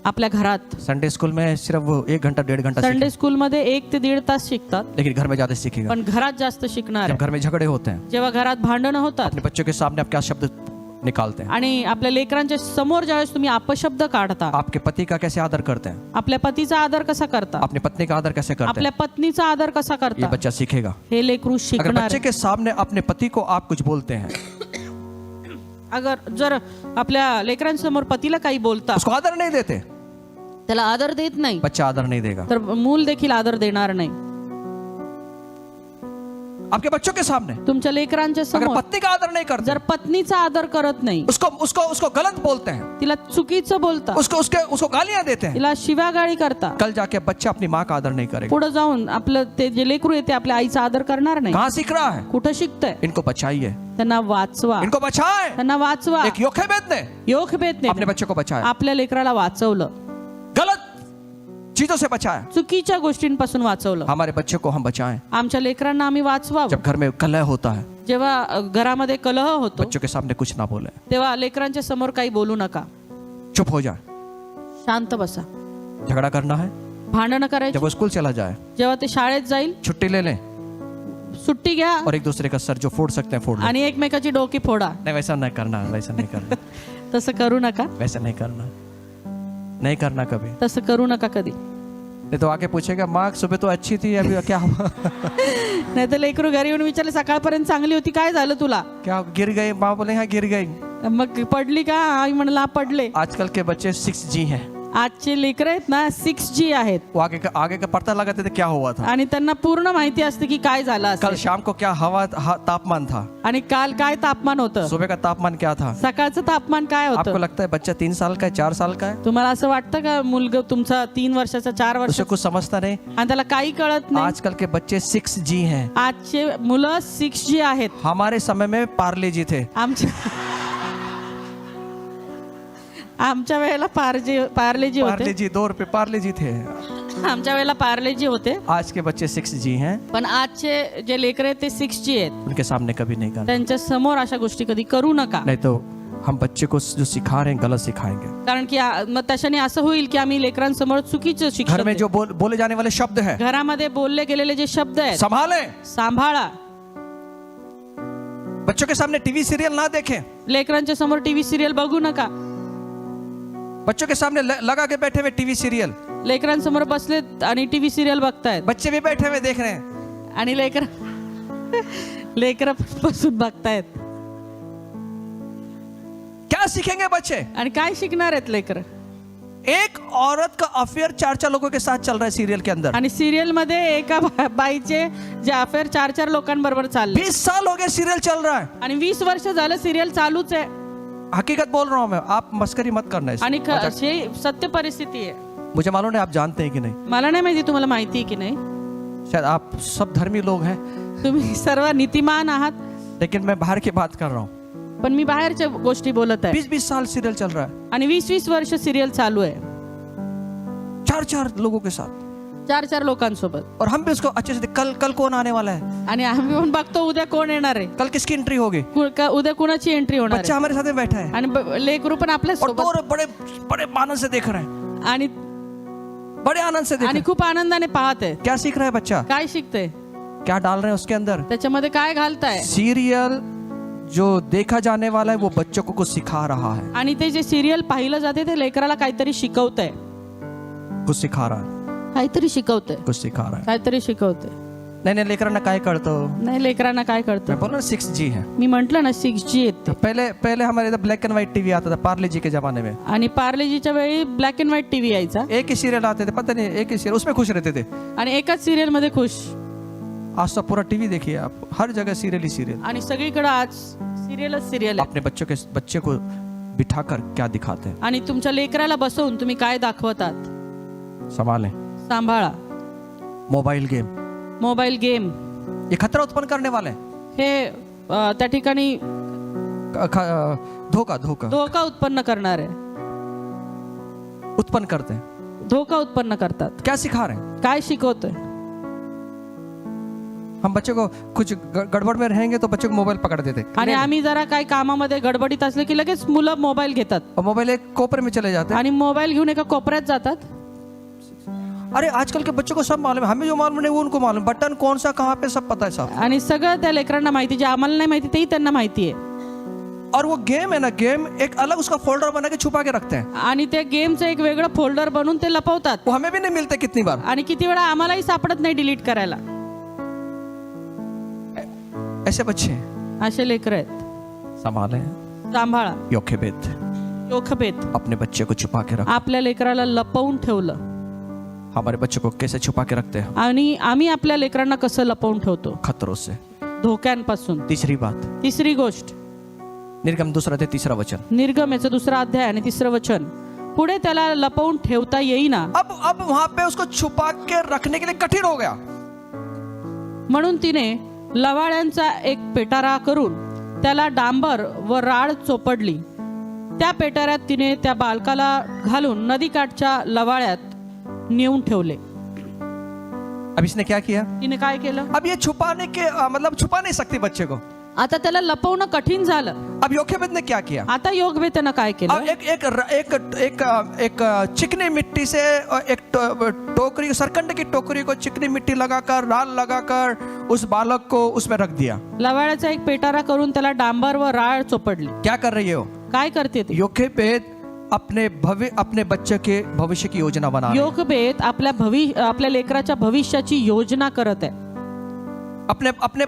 आपल्या घरात. संडे स्कूल में सिर्फ 1 घंटा 1.5 घंटा संडे स्कूल मध्ये 1 ते 1.5 तास शिकतात, लेकिन घर में ज्यादा सीखेगा। पण घरात जास्त शिकणार जब आहे. घर में झगड़े होते हैं, जेव्हा घरात भांडणं होतात अपने बच्चों के सामने आप क्या शब्द निकालते हैं? आणि आपल्या लेकरांच्या समोर ज्यावेळेस तुम्ही अपशब्द काढता, आपके पति का कैसे आदर करते हैं? आपल्या पतीचा आदर कसा करता, अपनी पत्नी का आदर कैसे करते आपल्या हैं? पत्नीचा आदर कसा ये करता, बच्चा सीखेगा। हे लेकरू अगर शिकणार बच्चे आहे. के सामने अपने पति को आप कुछ बोलते हैं, अगर जर आपल्या लेकरांसमोर पतीला काही बोलता, उसको आदर नहीं देते, त्याला आदर देत नाही, बच्चा आदर नहीं देगा। तर मूल देखील आदर देणार नाही. आपके बच्चों के सामने तुमच्या लेकरांच्या अगर समोर पत्नी का आदर नहीं करते, जर पत्नीचा आदर करत नाही, उसको उसको उसको गलत बोलते हैं, तिला चुकीचं बोलता, उसको गालियां देते हैं, तिला शिव्यागाळी करता, कल जाके बच्चा अपनी माँ का आदर नहीं करेगा। पुढे जाऊन आपलं ते जे लेकरू येते आपल्या आईचा आदर करणार नाही. कहाँ सीख रहा है? कुठं शिकतंय? इनको बचाइए, त्यांना वाचवा, इनको बचाए। त्यांना वाचवा. एक योखेबेद ने योखबेदने अपने बच्चे को बचाया, आपल्या लेकराला वाचवलं, गलत चीजों से बचाया। चुकीच्या गोष्टींपासून वाचवलं. हमारे बच्चे को हम बचाएं। आमच्या लेकरांना आम्ही वाचवावं. जब घर में कलह होता है, जेव्हा घरामध्ये कलह होतो बच्चों के सामने कुछ ना बोले, तेव्हा लेकरांच्या समोर काही बोलू नका, चुप हो जाए। शांत बसा. झगड़ा करना है, भांडणं करायची जब वो स्कूल चला जाए, जेव्हा ते शाळेत जाईल, छुट्टी ले लें सुट्टी घ्या और एक दूसरे का सर जो फोड़ सकते हैं फोड़ लें। आणि एकमेकाची डोकी फोडा. नहीं, वैसा नहीं करना, वैसा नहीं करना, तसं करू नका, वैसा नहीं करना, नहीं करना कभी। तसं करू नका कधी. नहीं तो आके पूछेगा माँ सुबह तो अच्छी थी, अभी क्या हुआ? नाही तर लेकरू घरी येऊन विचारले सकाळपर्यंत चांगली होती, काय झालं तुला? क्या गिर गई? माँ बोले हाँ गिर गई। मग पडली का? आई म्हणला पडले. आजकल के बच्चे 6G हैं, आजचे लेकर आहेत ना 6G आहेत वो आगे का पता लगाते थे क्या हुआ था, आणि त्यांना पूर्ण माहिती असते की काय झालं कल असेल शाम को क्या तापमान था, आणि काल काय तापमान होतं, सुबह का तापमान क्या था। सकाळचं तापमान काय आपको होतं. लगता है बच्चा 3 साल का है, 4 साल का है, तुम्हाला असं वाटतं का मुलगा तुमचा 3 वर्षाचा 4 उसे वर्षाचा कुछ समझता नहीं। आणि त्याला काही कळत नाही. आजकल के बच्चे 6G हैं, आजचे मुलं 6G आहेत. हमारे समय में पार्ले जी थे। आमच्या वेळेला पार्लेजी होते. पार्ले जी 2 रुपए पार्ले जी थे। आमच्या वेळेला पार्लेजी होते. आज के बच्चे 6G हैं, पण आजचे जे लेकर आहेत ते 6G आहेत. उनके सामने कभी नहीं करना, त्यांच्या समोर अशा गोष्टी कधी करू नका. नहीं तो हम बच्चे को जो सिखा रहे हैं गलत सिखाएंगे। कारण की मग त्याच्याने असं होईल की आम्ही लेकरांसमोर चुकीचं घर शिक्षण में देतो. जो बोले जाने वाले शब्द हैं, घरामध्ये बोलले गेलेले जे शब्द आहेत संभालें। सांभाळा. बच्चों के सामने टीवी सीरियल ना देखें, लेकरांच्या समोर टीव्ही सिरियल बघू नका. बच्चों के सामने लगा के बैठे हुए टीवी सीरियल, लेकरांसमोर बसलेत आणि टीव्ही सिरियल बघतायत बच्चे भी बैठे हुए देख रहे हैं। आणि लेकर बसून बघतायत. क्या सीखेंगे बच्चे? आणि काय शिकणार आहेत लेकर? एक औरत का अफेयर 4 लोगों के साथ चल रहा है सीरियल के अंदर। आणि सिरियल मध्ये एका बाईचे जे अफेअर 4 लोकांबरोबर चालले 20 साल हो गए सीरियल चल रहा है। आणि 20 वर्ष झालं सिरियल चालूच आहे. हकीकत बोल रहा हूँ मैं, आप मस्करी मत करना इसमें। आणि हे सत्य परिस्थिती आहे. मुझे मालूम नहीं आप जानते हैं कि नहीं, मला नाही माहिती तुम्हाला माहिती आहे की नाही. शायद आप सब धर्मी लोग हैं, तुम्ही सर्व नीतिमान आहात, लेकिन मैं बाहर की बात कर रहा हूँ। पण मी बाहेरच्या गोष्टी बोलत आहे. 20 साल सीरियल चल रहा है, आणि 20 वर्ष सिरियल चालू आहे 4 लोगों के साथ, 4 लोकांसोबत. और हम भी उसको अच्छे से कल कौन आने वाला है, आणि आम्ही पण बघतो उद्या कोण येणार आहे, कल किसकी एंट्री होगी, उद्या कुणाची एंट्री होणार बच्चा आहे. हमारे साथ में बैठा है आणि लेकरू पण आपल्या और सोबत बड़े बड़े आनंद से देख रहे हैं, आणि बड़े आनंद से देख रहे आणि हैं। खूप आनंदाने पाहत आहे. क्या सीख रहा है बच्चा, काय शिकते, क्या डाल रहे हैं उसके अंदर? त्याच्यामध्ये काय घालताय. सीरियल जो देखा जाने वाला है वो बच्चों को कुछ सिखा रहा है, आणि ते जे सिरियल पाहिलं जाते ते लेकराला काहीतरी शिकवतंय, कुछ सिखा रहा है, काहीतरी शिकवतंय, कुछ सिखा रहा है। काहीतरी शिकवतंय. नहीं लेकरांना काय कळतं? नाही लेकरांना काय मैं कळतं. बोल रहा 6G है। मी म्हंटल ना 6G येते. पहले हमारे इधर ब्लैक एंड व्हाइट टीवी आता था, पार्ले जी के जमाने में आणि पार्लेजीच्या वेळी ब्लॅक अँड व्हाईट टीव्ही यायचा एक ही सीरियल आते थे, पता नहीं एक ही सीरियल, उसमें खुश रहते थे। आणि एकाच सिरियल मध्ये खुश. आज तो पूरा टीवी देखिए आप, हर जगह सीरियल ही सीरियल। आणि सगळीकडे आज सिरियलच सिरियल आहे. अपने बच्चे को बिठाकर क्या दिखाते हैं, आणि तुमच्या लेकराला बसवून तुम्ही काय दाखवतात, संभालें। सांभाळा. मोबाइल गेम मोबाईल गेम ये खतरा उत्पन्न करने वाले हैं, हे त्या ठिकाणी धोखा धोका उत्पन्न करणार आहे, उत्पन्न करते हैं। धोका उत्पन्न करतात. क्या सिखा रहे हैं? काय शिकवतोय. हम बच्चे को कुछ गड़बड़ में रहेंगे तो बच्चे को मोबाइल पकड़ देते आणि आम्ही जरा काय कामामध्ये गडबडीत असले की लगेच मुलं मोबाईल घेतात और मोबाइल एक कोपरे में चले जाते हैं। आणि मोबाईल घेऊन एका कोपऱ्यात जातात. अरे आजकल के बच्चों को सब मालूम है, हमें जो मालूम नहीं वो उनको मालूम, बटन कौन सा कहाँ पे सब पता है साहब। आणि सगळं त्या लेकरांना माहिती, जे आम्हाला नाही माहिती तेही त्यांना माहिती आहे. और वो गेम है ना, गेम एक अलग उसका फोल्डर बना के छुपा के रखते हैं, आणि त्या गेमचं एक वेगळं फोल्डर बनवून ते लपवतात. वो हमें भी नहीं मिलते कितनी बार। आणि किती वेळा आम्हालाही सापडत नाही डिलीट करायला. ऐसे बच्चे असे लेकर आहेत. संभाले, सांभाळा. योखेबेद, योखबेत. अपने बच्चे को छुपा के रख। आपल्या लेकराला लपवून ठेवलं. हमारे बच्चे को कैसे छुपा के रखते हैं? आणि आम्ही आपल्या लेकरांना कसं लपवून ठेवतो, खतरों से। धोक्यांपासून. तीसरी बात, तिसरी गोष्ट, निर्गम 2-3 वचन. निर्गम याचं 2 अध्याय आणि 3 वचन. पुढे त्याला लपवून ठेवता येईना, अब वहां पे उसको छुपा के रखने के लिए कठिन हो गया. म्हणून तिने लवाळ्यांचा एक पेटारा करून त्याला डांबर व राळ चोपडली. त्या पेटाऱ्यात तिने त्या बालकाला घालून नदीकाठच्या लवाळ्यात नेऊन ठेवले. अब इसने क्या किया? तिने काय केलं? अब ये छुपाने के मतलब छुपा नहीं सकती बच्चे को. आता त्याला लपवणं कठीण झालं. अब योकेबेद ने क्या किया? आता योगबेदनं काय अब केलं? एक चिकनी मिट्टी से एक टोकरी, सरकंड की टोकरी को चिकनी मिट्टी लगाकर, राल लगाकर उस बालक को उसमें रख दिया. लवाळ्याचा एक पेटारा करून त्याला डांबर व राळ चोपडली. क्या कर रही हो? काय करते ती? योकेबेद अपने बच्चे के भविष्य की योजना बना रही है. योगबेद आपल्या लेकराच्या भविष्याची योजना करत आहे. अपने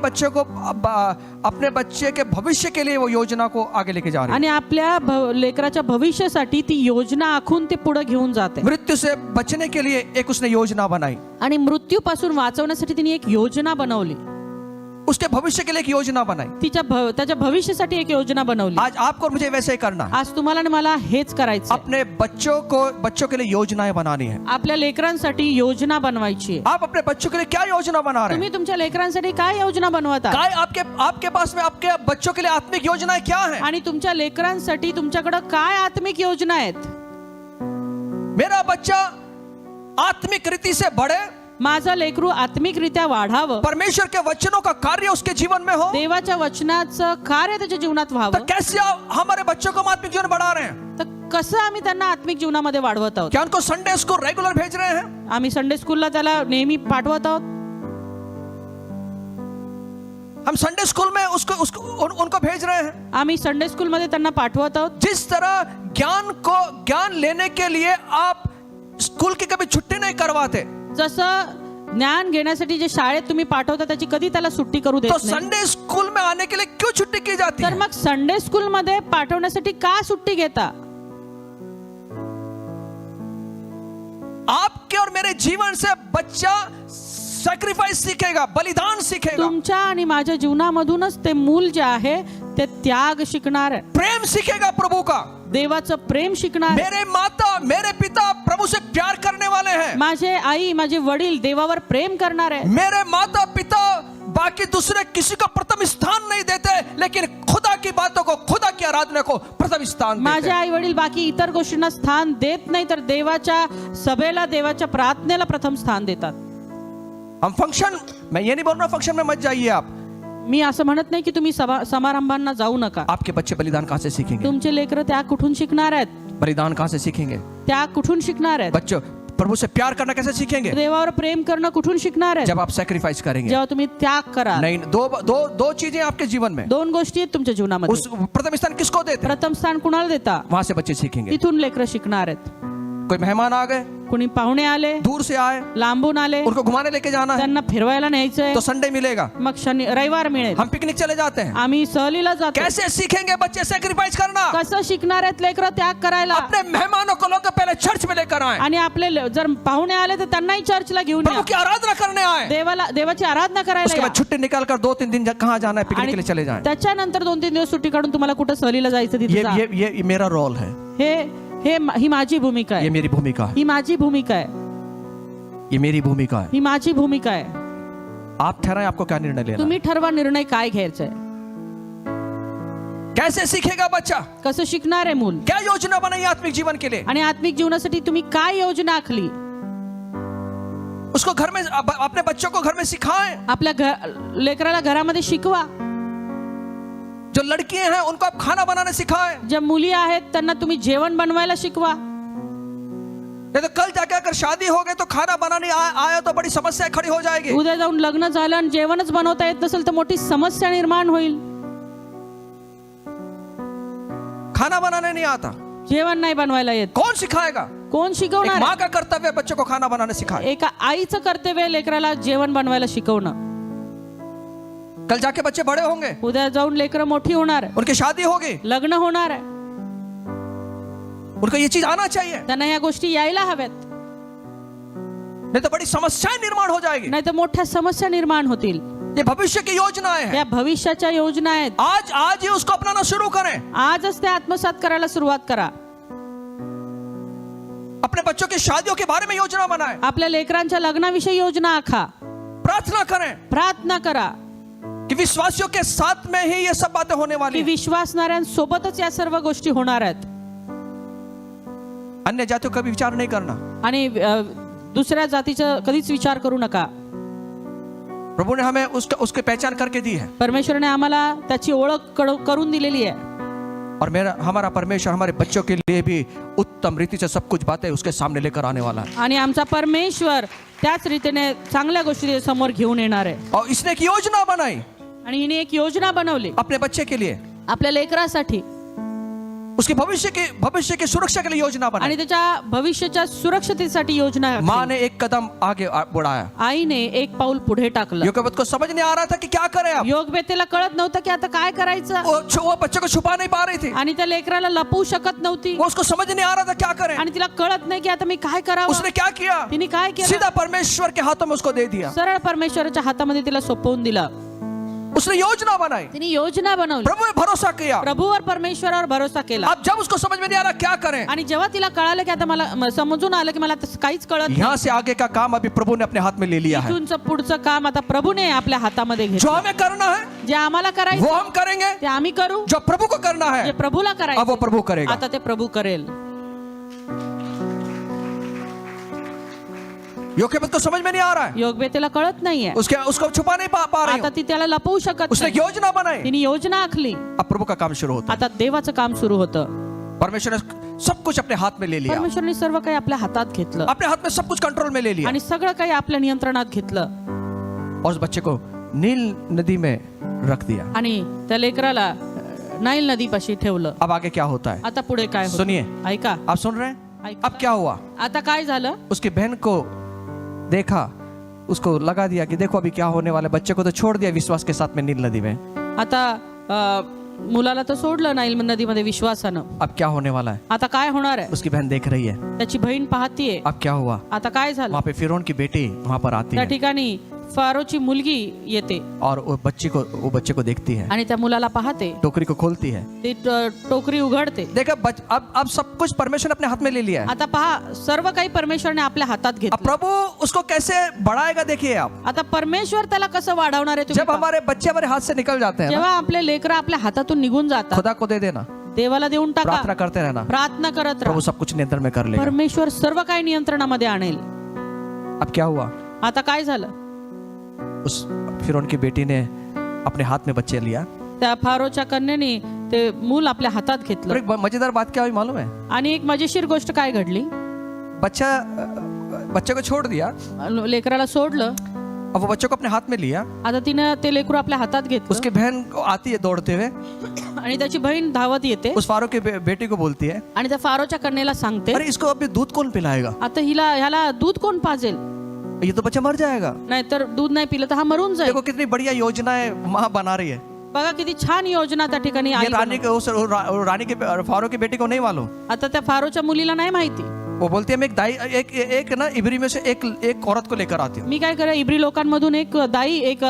बच्चे के भविष्य के लिए वो योजना को आगे लेके जा रही है. आणि आपल्या लेकराच्या भविष्यासाठी ती योजना आखून ते पुढे घेऊन जाते. मृत्यू से बचने के लिए एक उसने योजना बनाई. आणि मृत्यूपासून वाचवण्यासाठी तिने एक योजना बनवली. उसके भविष्य के लिए एक योजना बनाई. त्याच्या भविष्यासाठी एक योजना बनवली. आज आपको और मुझे वैसे ही करना है. आज तुम्हाला आणि मला हेच करायचं आहे. अपने बच्चों के लिए योजनाएं बनानी है. आपल्या लेकरांसाठी योजना बनवायची आहे. आप अपने बच्चों के लिए क्या योजना बना रहे हैं? तुम्ही तुमच्या लेकरांसाठी काय योजना बनवता? काय आपके पास में आपके बच्चों के लिए आत्मिक योजनाएं क्या है? आणि तुमच्या लेकरांसाठी तुमच्याकडे काय आत्मिक योजना आहेत? मेरा बच्चा आत्मिक रीति से बढ़े, माझा लेकरू आत्मिकरित्या वाढावं, परमेश्वर के वचनों का कार्य उसके जीवन में हो. देवाच्या वचनाचं कार्य त्याच्या जीवनात तो व्हावं. कैसे हमारे बच्चों को हम आत्मिक जीवन बढ़ा रहे हैं? तर कसं आम्ही त्यांना आत्मिक जीवनामध्ये वाढवत आहोत? क्या उनको संडे स्कूल रेगुलर भेज रहे हैं? आम्ही संडे स्कूलला त्याला नेहमी पाठवत आहोत. हम संडे स्कूल में उनको भेज रहे हैं. आम्ही संडे स्कूलमध्ये त्यांना पाठवत आहोत. जिस तरह ज्ञान लेने के लिए आप स्कूल की कभी छुट्टी नहीं करवाते, जसं ज्ञान घेण्यासाठी जे शाळेत तुम्ही पाठवता त्याची कधी त्याला सुट्टी करू देत तो नाही, संडे स्कूल में आने के लिए क्यों छुट्टी की जाती तर है? मग संडे स्कूलमध्ये पाठवण्यासाठी का सुट्टी घेता? आपके और मेरे जीवन से बच्चा सैक्रिफाइस सीखेगा, बलिदान सीखेगा, तुमच्या आणि माझ्या जीवनामधूनच ते मूल जे आहे ते त्याग शिकणार आहे. प्रेम सीखेगा प्रभु का. देवाचं प्रेम शिकणार आहे. मेरे माता मेरे पिता प्रभु से प्यार करने वाले हैं. माझे आई माझे वडील देवावर प्रेम करणार आहे. मेरे माता पिता बाकी दूसरे किसी को प्रथम स्थान नहीं देते, लेकिन खुदा की बातों को, खुदा की आराधना को प्रथम स्थान देते. माझे आई वडील बाकी इतर गोष्टींना स्थान देत नाही, तर देवाच्या सभेला देवाच्या प्रार्थनेला प्रथम स्थान देतात. हम फंक्शन, मैं ये नहीं बोल रहा फंक्शन में मत जाइए आप. मी असं म्हणत नाही की तुम्ही समारंभांना जाऊ नका. आपके बच्चे बलिदान कहाँ से सीखेंगे? तुमचे लेकरं त्या कुठून शिकणार आहेत? बलिदान कहाँ से सीखेंगे? त्या कुठून शिकणार आहेत? बच्चों प्रभु से प्यार करना कैसे सीखेंगे? देवावर प्रेम करणं कुठून शिकणार आहेत? जब आप सैक्रिफाइस करेंगे. जेव्हा तुम्ही त्याग कराल. नहीं, दो चीजें आपके जीवन में. दोन गोष्टी आहेत तुमच्या जीवनामध्ये. उस प्रथम स्थान किसको देते? प्रथम स्थान कुणाला देता? वहां से बच्चे सीखेंगे. तिथून लेकरं शिकणार आहेत. कोई मेहमान आ गए, कुणी पाहुणे आले, दूर से आए, लांबून आले, उनको घुमाने लेके जाना है, त्यांना फिरवायला न्यायचंय, तो संडे मिलेगा. मग रविवार मिळेल. हम पिकनिक चले जाते हैं. आम्ही सहलीला जातो. कैसे सीखेंगे बच्चे सैक्रिफाइस करना? कसं शिकणार आहेत लेकरं त्याग करायला? अपने मेहमानों को लोग पहले चर्च में लेकर आए, आणि आपले जर पाहुणे आले तर त्यांनाही चर्चला घेऊन प्रभु या. की आराधना करने आए. देवाची आराधना करायला उसके या. बाद छुट्टी निकाल कर 2-3 दिन कहाँ जाना है पिकनिक आणि के लिए चले जाएं. त्याच्यानंतर 2-3 दिवस सुट्टी काढून तुम्हाला कुठं सहलीला जायचं तिथे जा. ये मेरा रोल है. ही माझी भूमिका ये आहे. मेरी भूमिका है. ही माझी भूमिका आहे. ये मेरी भूमिका है. ही माझी भूमिका आहे. आप ठहराएं आपको क्या निर्णय लेना है. तुम्ही ठरवा निर्णय काय घ्यायचा आहे. कैसे सीखेगा बच्चा? कसं शिकणार आहे मूल? क्या योजना बनाई आत्मिक जीवन के लिए? आणि आत्मिक जीवनासाठी तुम्ही काय योजना आखली? उसको घर में, अपने बच्चों को घर में सिखाएं. आपल्या लेकराला घरामध्ये शिकवा. जो लड़कियां हैं उनको आप खाना बनाने सिखाएं. ज्या मुली आहेत त्यांना तुम्ही जेवण बनवायला शिकवा. नहीं तो कल जाके अगर शादी हो गई तो खाना बनाने आया तो बड़ी समस्या खड़ी हो जाएगी. उद्या जाऊन लग्न झालं आणि जेवणच बनवता येत नसेल तर मोठी समस्या निर्माण होईल. खाना बनाने नहीं आता, जेवण नाही बनवायला येत, कौन सिखाएगा? कोण एक शिकवणार? माँ का कर्तव्य बच्चों को खाना बनाने सिखाए. एका आईचं कर्तव्य आहे लेकराला जेवण बनवायला शिकवणं. कल जाके बच्चे बड़े होंगे, उद्या जाऊन लेकरं मोठी होणार आहे, उनकी शादी होगी, लग्न होणार आहे, उनको ये चीज आना चाहिए. त्यांना या गोष्टी यायला हव्यात. नहीं तो बड़ी समस्याएं निर्माण हो जाएगी. नाही तर मोठ्या समस्या निर्माण होतील. ये भविष्य की योजनाएं हैं। या भविष्याच्या योजना आहेत. आज ही उसको अपनाना शुरू करें। आजच ते आत्मसात करायला सुरुवात करा. अपने बच्चों की शादियों के बारे में योजना बनाएं। आपल्या लेकरांच्या लग्नाविषयी योजना आखा. प्रार्थना करें प्रार्थना करा कि विश्वासियों के साथ में ही ये सब बातें होने वाली की हैं। विश्वासणाऱ्यांसोबतच या सर्व गोष्टी होणार आहेत. अन्य जातियों का भी विचार नहीं करना। आणि दुसऱ्या जातीचा कधीच विचार करू नका. प्रभु ने हमें उसकी पहचान करके दी है। परमेश्वराने आम्हाला त्याची ओळख करून दिलेली आहे. और हमारा परमेश्वर हमारे बच्चों के लिए भी उत्तम रीति से सब कुछ बातें उसके सामने लेकर आने वाला है। आणि आमचा परमेश्वर त्याच रीतीने चांगल्या गोष्टी समोर घेऊन येणार आहे. और इसने एक योजना बनाई आणि हिने एक योजना बनवली अपने बच्चे के लिए, आपल्या लेकरासाठी. उसके भविष्य की सुरक्षा के लिए योजना आणि बनाई। त्याच्या भविष्याच्या सुरक्षतेसाठी योजना आखली. माँ ने एक कदम आगे बढ़ाया। आईने एक पाऊल पुढे टाकलं. योकेबेद को समझ नहीं आ रहा था कि क्या करें अब। योगबेतेला कळत नव्हतं की आता काय करायचं. वो बच्चे को छुपा नहीं पा रही थी। आणि त्या लेकराला लपवू शकत नव्हती. वो उसको समझ नहीं आ रहा था क्या करें। आणि तिला कळत नाही की आता मी काय करावं. उसने क्या किया, तिने काय केलं, सीधा परमेश्वर के हाथों में उसको दे दिया। सरळ परमेश्वराच्या हातामध्ये तिला सोपवून दिला. उसने योजना बनाई, तिने योजना बनवली. प्रभु ने भरोसा किया। प्रभूवर परमेश्वरावर भरोसा केला. अब जब उसको समझ में नहीं आ रहा क्या करें, आणि जेव्हा तिला कळालं की आता मला समजून आलं की मला आता काहीच कळत नाही. यहाँ से आगे का काम अभी प्रभु ने अपने हाथ में ले लिया है। इथूनचं पुढचं काम आता प्रभूने आपल्या हातामध्ये जो घेतलं. हमें करना है जे आम्हाला वो करायचं हम करेंगे, ते आम्ही करू. जो प्रभु को करना जे है प्रभूला अब वो करायचं प्रभु करेगा। आता ते प्रभू करेल. योकेबेद को समझ में नहीं आ रहा है, योगबेतेला कळत नाहीये. उसको छुपा नहीं पा रही आता हूं। ती त्याला लपवू शकत उसने एक नाही. योजना बनाई, तिने योजना आखली. अब प्रभु का काम शुरू होता है। आता देवाचं काम सुरू होतं. परमेश्वर ने सब कुछ अपने हाथ में ले लिया, परमेश्वरने सर्व काही आपल्या हातात घेतलं अपने हाथ में सब कुछ कंट्रोल में ले लिया आणि सगळं काही आपल्या नियंत्रणात घेतलं और उस बच्चे को नील नदी में रख दिया। आणि त्या लेकराला नाईल नदीपाशी ठेवलं. अब आगे क्या होता है आता पुढे काय होतं? सुनिए, ऐका आप सुन रहे हैं। ऐका. अब क्या हुआ, आता काय झालं, उसकी बहन को देखा, उसको लगा दिया कि देखो अभी क्या होने वाला है। बच्चे को तो छोड़ दिया विश्वास के साथ में नील नदी में। आता मुलाला तर सोडलं नाईल नदीमध्ये विश्वासानं. अब क्या होने वाला है, आता काय होणार आहे, उसकी बहन देख रही है। त्याची बहीण पाहतीये. अब क्या हुआ, आता काय झालं, वहां पे फिरौन की बेटी वहां पर आती त्या है ठिकाणी फारोची मुलगी येते और वो बच्चे को देखती है, आणि त्या मुलाला पाहते. टोकरी को खोलती है। ती टोकरी उघडते. देखा अब सब कुछ परमेश्वर ने अपने हाथ में ले लिया है। आता पहा सर्व काही परमेश्वरने आपल्या हातात अब घेतलं. प्रभु उसको कैसे बढ़ाएगा देखिए आप। आता परमेश्वर त्याला कसं वाढवणार आहे तुम्ही जब पहा. हमारे बच्चे हमारे हाथ से निकल जाते हैं ना, जेव्हा आपले लेकरं आपल्या हातातून निघून जातात, खुदा को दे देना, देवाला देऊन टाका. प्रार्थना करते रहना, प्रार्थना करत प्रभु राहा. सब कुछ नियंत्रण में कर लेगा। परमेश्वर सर्व काही नियंत्रणामध्ये आणेल. अब क्या हुआ, आता काय झालं, उस फिरौन की बेटी ने अपने हाथ में बच्चे लिया। त्या फारोच्या कन्येने ते मूल आपल्या हातात और घेतलं. एक मजेदार बात क्या हुई मालूम है, आणि एक मजेशीर गोष्ट काय घडली, बच्चे को छोड़ दिया, लेकराला सोडलं. अब वो बच्चे को अपने हाथ में लिया। आता तिनं ते लेकरू आपल्या हातात घेतलं उसकी बहन आती है दौड़ते हुए, आणि त्याची बहीण धावत येते उस फारो की बेटी को बोलती है, आणि त्या फारोच्या कन्येला सांगते, अरे इसको अभी दूध कौन पिलाएगा, आता ह्याला दूध कोण पाजेल, ये तो बच्चा मर जाएगा। नाहीतर दूध नाही पिलं तर हा मरून जाईल. देखो कितनी बढ़िया योजनाएं माँ बना रही है। बघा किती छान योजना त्या ठिकाणी ये आई रानी बनवते. के रानी के फारो की बेटी को नहीं मालूम। आता त्या फारोच्या मुलीला नाही माहिती. वो बोलती है मैं एक ना इब्री में से एक औरत को लेकर आती हूँ मी काय करा, इब्री लोकांमधून एक दाई एक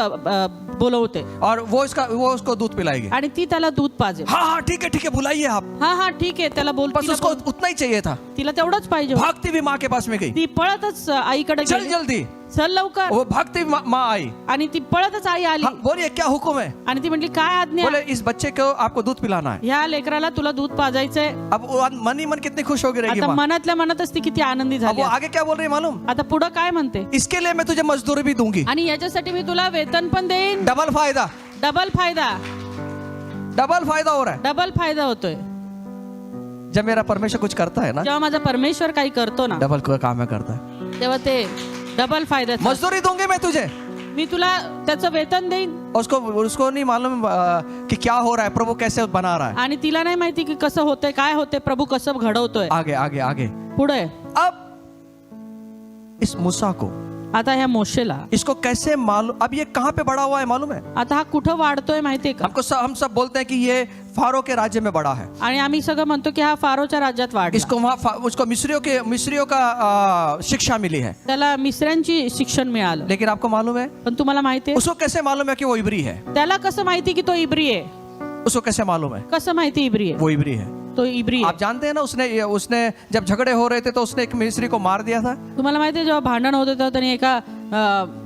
बोलवते और वो उसको दूध पिलाएगी। आणि ती त्याला दूध पाजेल. हाँ ठीक है बुलाइए आप। हा ठीक आहे, त्याला बोल. बस उसको उतना ही चाहिए था। तिला तेवढंच पाहिजे होतं. भागती हुई माँ के पास में गई, ती पळतच आईकडे चल गेली. जल्दी। चल लवकर. वो भागती हुई माँ आई, आणि ती पळतच आई आली. हाँ, बोलिए क्या हुक्म है। आणि ती म्हटली काय आज्ञा, बोले इस बच्चे को आपको दूध पिलाना है। ह्या लेकराला तुला दूध पाजायचंय. अब वो मन ही मन कितनी खुश हो गई रहेगी आता माँ। मनातल्या मनातच ती किती आनंदी अब झाली. वो आगे क्या बोल रही है मालूम, आता पुढं काय म्हणते, इसके लिए मैं तुझे मजदूरी भी दूंगी, आणि याच्यासाठी मी तुला वेतन पण देईन. डबल फायदा डबल फायदा हो रहा है। डबल फायदा होतोय. जब मेरा परमेश्वर कुछ करता है ना, जेव्हा माझा परमेश्वर काही करतो ना, डबल काम करता है। तेव्हा ते डबल फायदा. मजदूरी दूंगी मैं तुझे, मी तुला त्याचं वेतन देईन. उसको नहीं मालूम कि क्या हो रहा है, प्रभु कैसे बना रहा है। आणि तिला नाही माहिती की कसं होतंय, काय होतंय, प्रभू कसं घडवतोय. आगे आगे आगे पुढे अब इस मूसा को, आता ह्या मोशेला, इसको कैसे मालूम, अब ये कहाँ पे बड़ा हुआ है मालूम है। आता हा कुठं वाढतोय माहितीये का. हम सब बोलते हैं कि ये फारो के राज्य में बड़ा है। आणि आम्ही सगळं म्हणतो की हा फारोच्या राज्यात वाढला, इसको वहाँ उसको मिस्रियों का शिक्षा मिली है। त्याला मिस्रांची शिक्षण मिळालं। लेकिन आपको मालूम है पण तुम्हाला माहिती आहे उसको कैसे मालूम है कि वो इब्री है? त्याला कसं माहिती की तो इब्री आहे? उसको कैसे मालूम है कसं माहिती इब्री आहे? वो इब्री है? तो इब्री आहे। आप जानते हैं ना, उसने जब झगड़े हो रहे थे तो उसने एक मिस्री को मार दिया था। तुम्हाला माहिती आहे जेव्हा भांडण होते तेव्हा त्याने एका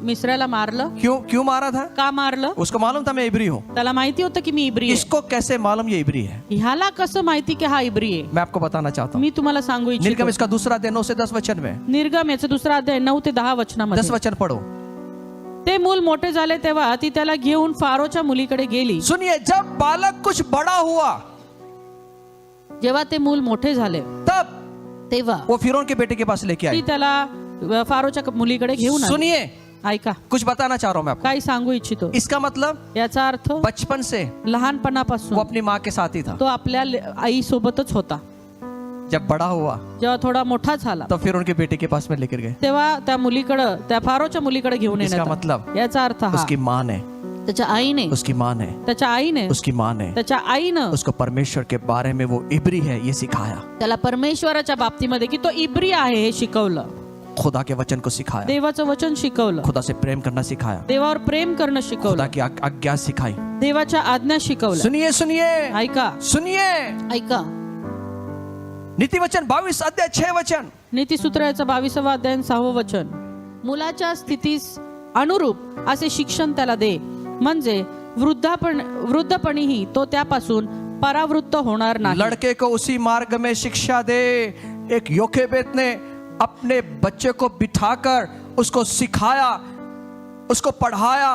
मिस्राला मारलं। क्यों मारा था? का मारलं? उसको मालूम था मैं इब्री हूँ। त्याला माहिती होतं की मी इब्री आहे। इसको कैसे मालूम ये इब्री है? ह्याला कसं माहिती की हा इब्री आहे? मैं आपको बताना चाहता हूँ। मी तुम्हाला सांगू इच्छितो। निर्गम इसका दूसरा अध्याय 9 से 10 वचन में, निर्गम याचा दुसरा अध्याय 9 ते 10 वचनामध्ये 10 वचन पढ़ो। ते मूल मोठे झाले तेव्हा ती त्याला घेऊन फारोच्या मुलीकडे गेली। सुनिए, जब बालक कुछ बड़ा हुआ जेव्हा ते मूल मोठे झाले तब तेव्हा वो फिरौन के बेटे के पास लेके ती आई। त्याला फारोच्या मुलीकडे घेऊन आली। सुनिए, ऐका, कुछ बताना चाह रहा हूं मैं आपको। काय सांगू इच्छितो? इसका मतलब याचा अर्थ बचपन से लहानपणापासून वो अपनी माँ के साथ ही था। तो आपल्या आई सोबतच होता। जब बड़ा हुआ जेव्हा थोडा मोठा झाला तो फिर उनके बेटे के पास में लेकर गए। तेव्हा त्या मुलीकडे, त्या फारोच्या मुलीकडे घेऊन इसका येण्यात मतलब आला। याचा अर्थ हा उसकी माँ ने त्याच्या आईने उसकी माँ ने त्याच्या आईने उसकी माँ ने त्याच्या आईनं उसको परमेश्वर के बारे में वो इब्री है ये सिखाया। त्याला परमेश्वराच्या बाबतीमध्ये की तो इब्री आहे हे शिकवलं। खुदा के वचन को सिखाया, देवाचं वचन शिकवलं, खुदा से प्रेम करना सिखाया, देवावर प्रेम करणं खुदा शिकवलं, की आज्ञा सिखाई। देवाच्या आज्ञा शिकवल्या। सुनिए सुनिए ऐका सुनिए, ऐका, नीति वचन 22 अध्याय 6 वचन। नीतिसूत्र याचं 22वा अध्याय 6वं वचन, मुलाच्या स्थितीस अनुरूप असे शिक्षण त्याला दे, म्हणजे वृद्धपणीही तो त्यापासून परावृत्त होणार नाही। लड़के को उसी मार्ग में शिक्षा दे। एक योकेबेद ने अपने बच्चे को बिठाकर उसको सिखाया, उसको पढ़ाया,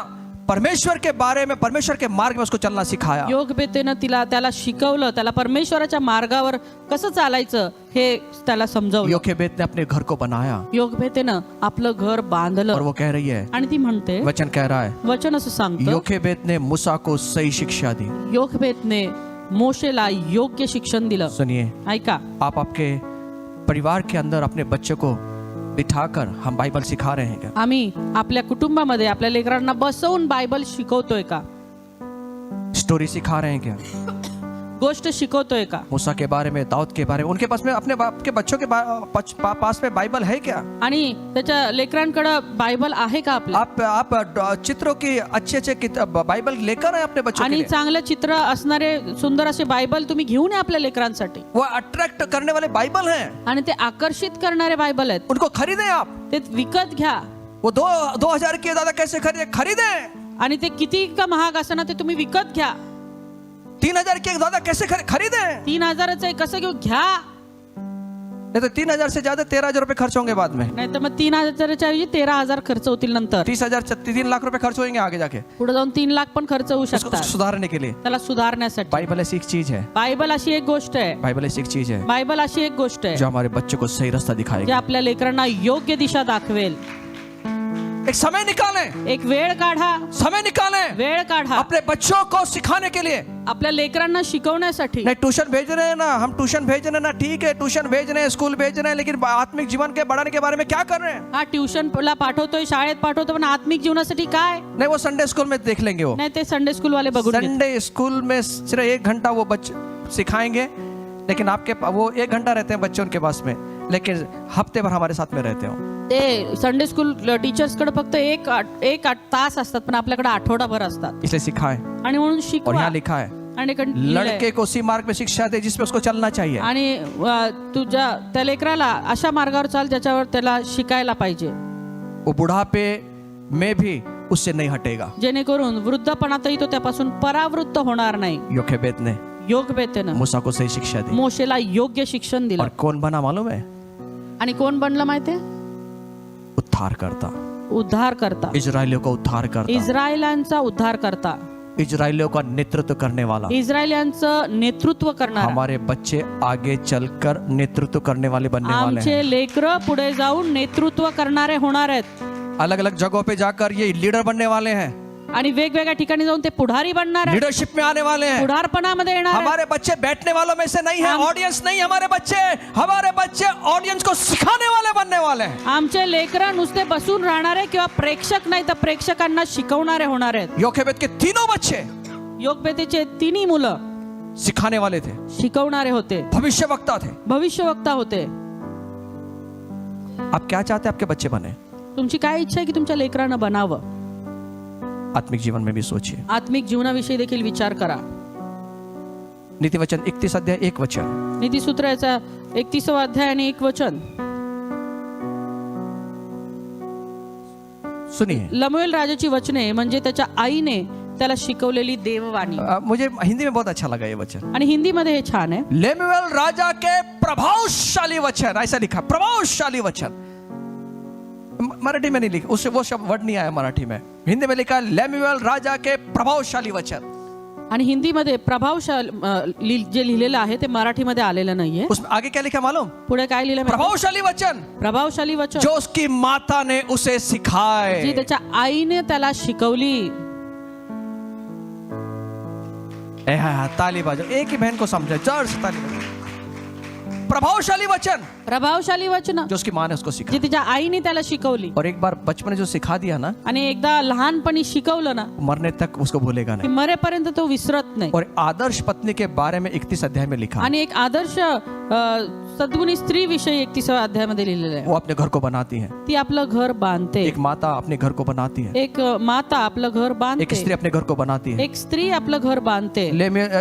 परमेश्वर के बारे में, परमेश्वर के मार्ग में उसको चलना सिखाया। योगबेतेनं त्याला शिकवलं, त्याला परमेश्वराच्या मार्गावर कसं चालायचं हे त्याला समजावलं। योकेबेद ने अपने घर को बनाया योगबेतेनं आपलं घर और बांधलं वो कह रही है, आणि ती म्हणते, वचन कह रहा है, वचन असं सांगतं, योकेबेद ने मूसा को सही शिक्षा दी। योगबेतने मोशेला योग्य शिक्षण दिलं। सुनिए, ऐका, आप आपके परिवार के अंदर अपने बच्चे को बिठाकर हम बाइबल सिखा रहे हैं क्या? आम्ही आपल्या कुटुंबामध्ये आपल्या लेकरांना बसवून बायबल शिकवतोय का? स्टोरी सिखा रहे हैं क्या? गोष्ट शिकवतोय का? मूसा के बारे में, दाऊद के बारे में, उनके पास में अपने बाप के बच्चों के पास में बाइबल है क्या? आणि त्याच्या लेकरांकडे बायबल आहे का आपल्या? आप चित्रों की अच्छे बाइबल लेकर आए अपने बच्चों के आणि लिए। चांगले चित्र असणारे सुंदर असे बायबल तुम्ही घेऊन या आपल्या लेकरांसाठी। वो अट्रैक्ट करने वाले बाइबल हैं, आणि ते आकर्षित करणारे बायबल आहेत, उनको खरीदें आप। ते विकत घ्या। वो 2000 के दादा कैसे खरीदें? आणि ते किती का महाग असना ते तुम्ही विकत घ्या। 3000 के दादा कैसे खरीदें? 3000चं कसं घेऊ? घ्या। नहीं तो 3000 से ज्यादा 13000 रुपए खर्च होंगे बाद में। नाही तर मग 3000च्या ऐवजी 13000 खर्च होतील नंतर। 30,000 3 लाख रुपए खर्च होंगे आगे जाके पुढे जाऊन 3 लाख पण खर्च होऊ इसको शकतात सुधारने के लिए। त्याला सुधारण्यासाठी। बाइबल ऐसी एक चीज है, बायबल अशी एक गोष्ट आहे, बाइबल ऐसी एक चीज है बायबल अशी एक गोष्ट आहे जो हमारे बच्चों को सही रास्ता जे दिखाएगी। आपल्या लेकरांना योग्य दिशा दाखवेल। एक समय निकालें, एक वेळ काढा, समय निकालें वेळ काढा अपने बच्चों को सिखाने के लिए। आपल्या लेकरांना शिकवण्यासाठी। नहीं ट्यूशन भेज रहे हैं ना, हम ट्यूशन भेज रहे हैं ना, ठीक है ट्यूशन भेज रहे हैं, स्कूल भेज रहे हैं, लेकिन आत्मिक जीवन के बढ़ाने के बारे में क्या कर रहे हैं? हा ट्युशनला पाठवतोय, शाळेत पाठवतो, पण आत्मिक जीवनासाठी काय? नहीं वो संडे स्कूल में देख लेंगे। वो नाही ते संडे स्कूल वाले बघून घेतील। संडे स्कूल में सिर्फ 1 घंटा वो बच्चे सिखाएंगे, लेकिन आपके वो 1 घंटा रहते हैं बच्चे उनके पास में, लेकिन हफ्ते भर हमारे साथ में रहते हो। ते संडे स्कूल टीचर्सकडे फक्त एक तास असतात, पण आपल्याकडे आठवडाभर असतात। इसलिए सिखाएं। आणि म्हणून और शिकवा। यहाँ लिखा है, आणि लड़के को उसी मार्ग में शिक्षा दे जिसमें उसको चलना चाहिए। आणि तुझ्या त्या लेकराला अशा मार्गावर चाल ज्याच्यावर त्याला शिकायला पाहिजे, वो बुढ़ापे में भी उससे नहीं हटेगा। जेणेकरून वृद्धपणातही तो त्यापासून परावृत्त होणार नाही। योकेबेद ने योगबेतेनं मूसा को सही शिक्षा दी मोशेला योग्य शिक्षण दिलं। और कौन बना मालूम है? आणि कोण बनलं माहितीये? उद्धार करता, उद्धार करता, इजरायलियों का उद्धार करता, इस्रायलांचा उद्धार करता, इजरायलियों का नेतृत्व करने वाला। इस्रायलांचं नेतृत्व करणारा। हमारे बच्चे आगे चलकर नेतृत्व करने वाले बनने वाले आमचे हैं। लेकरं पुढे जाऊन नेतृत्व करणारे होणार आहेत। अलग अलग जगहों पे जाकर ये लीडर बनने वाले हैं, आणि वेगवेगळ्या ठिकाणी जाऊन ते पुढारी बनणार आहेत, लीडरशिप में आने वाले हैं। पुढारपणामध्ये येणार आहेत। हमारे बच्चे बैठने वालों में से नहीं है, ऑडियंस नहीं, हमारे बच्चे ऑडियंस को सिखाने वाले बनने वाले हैं। आमचे लेकरं नुसते बसून राहणारे किंवा प्रेक्षक नाही तर प्रेक्षकांना शिकवणारे होणार आहेत। योकेबेद के तीनों बच्चे योगबेतेचे तिन्ही मुलं सिखाने वाले थे, शिकवणारे होते, भविष्यवक्ता थे। भविष्यवक्ता होते. आप क्या चाहते हैं आपके बच्चे बने? तुमची काय इच्छा आहे की तुमच्या लेकरानं बनावं? आत्मिक जीवन में भी सोचिए। आत्मिक जीवनाविषयी देखील विचार करा. नीतिवचन 31 अध्याय 1 वचन। नीतिसूत्र याचा 31वा अध्याय आणि 1 वचन. सुनिए, लमुएल राजाची वचने म्हणजे त्याच्या आईने त्याला शिकवलेली देववाणी. मुझे हिंदी में बहुत अच्छा लगा ये वचन। आणि हिंदीमध्ये हे छान आहे. लेमुएल राजा के प्रभावशाली वचन, ऐसा लिखा, प्रभावशाली वचन। मराठी में नहीं लिखा, उससे वो शब्द वर्ड नहीं आया मराठी में, हिंदी में लिखा लेमुएल राजा के प्रभावशाली वचन। आणि हिंदीमध्ये प्रभावशाली जे लिहिलेलं आहे ते मराठीमध्ये आलेलं नाहीये. उसमें आगे क्या लिखा मालूम? पुढे काय लिहिलं? प्रभावशाली वचन, प्रभावशाली वचन जो उसकी माता ने उसे सिखाए। जी त्याच्या आईने त्याला शिकवली. ताली बाजो, एक ही बहन को समझे, जोर से ताली बजाओ। प्रभावशाली वचन, प्रभावशाली वचन जो उसकी माँ ने उसको सिखाया। जी तिच्या आईने त्याला शिकवली. और एक बार बचपन में जो सिखा दिया ना, आणि एकदा लहानपणी शिकवलं ना, मरने तक उसको भूलेगा की नहीं। मरेपर्यंत तो विसरत नाही. और आदर्श पत्नी के बारे में 31 अध्याय में लिखा, आणि एक आदर्श सद्गुणी स्त्री विषयी 31व्या अध्यायामध्ये लिहिलेलं आहे. वो अपने घर को बनाती है। ती आपलं घर बांधते. एक माता अपने घर को बनाती है, एक माता आपलं घर एक बांधते. स्त्री अपने घर को बनाती है। एक स्त्री आपलं घर बांधते.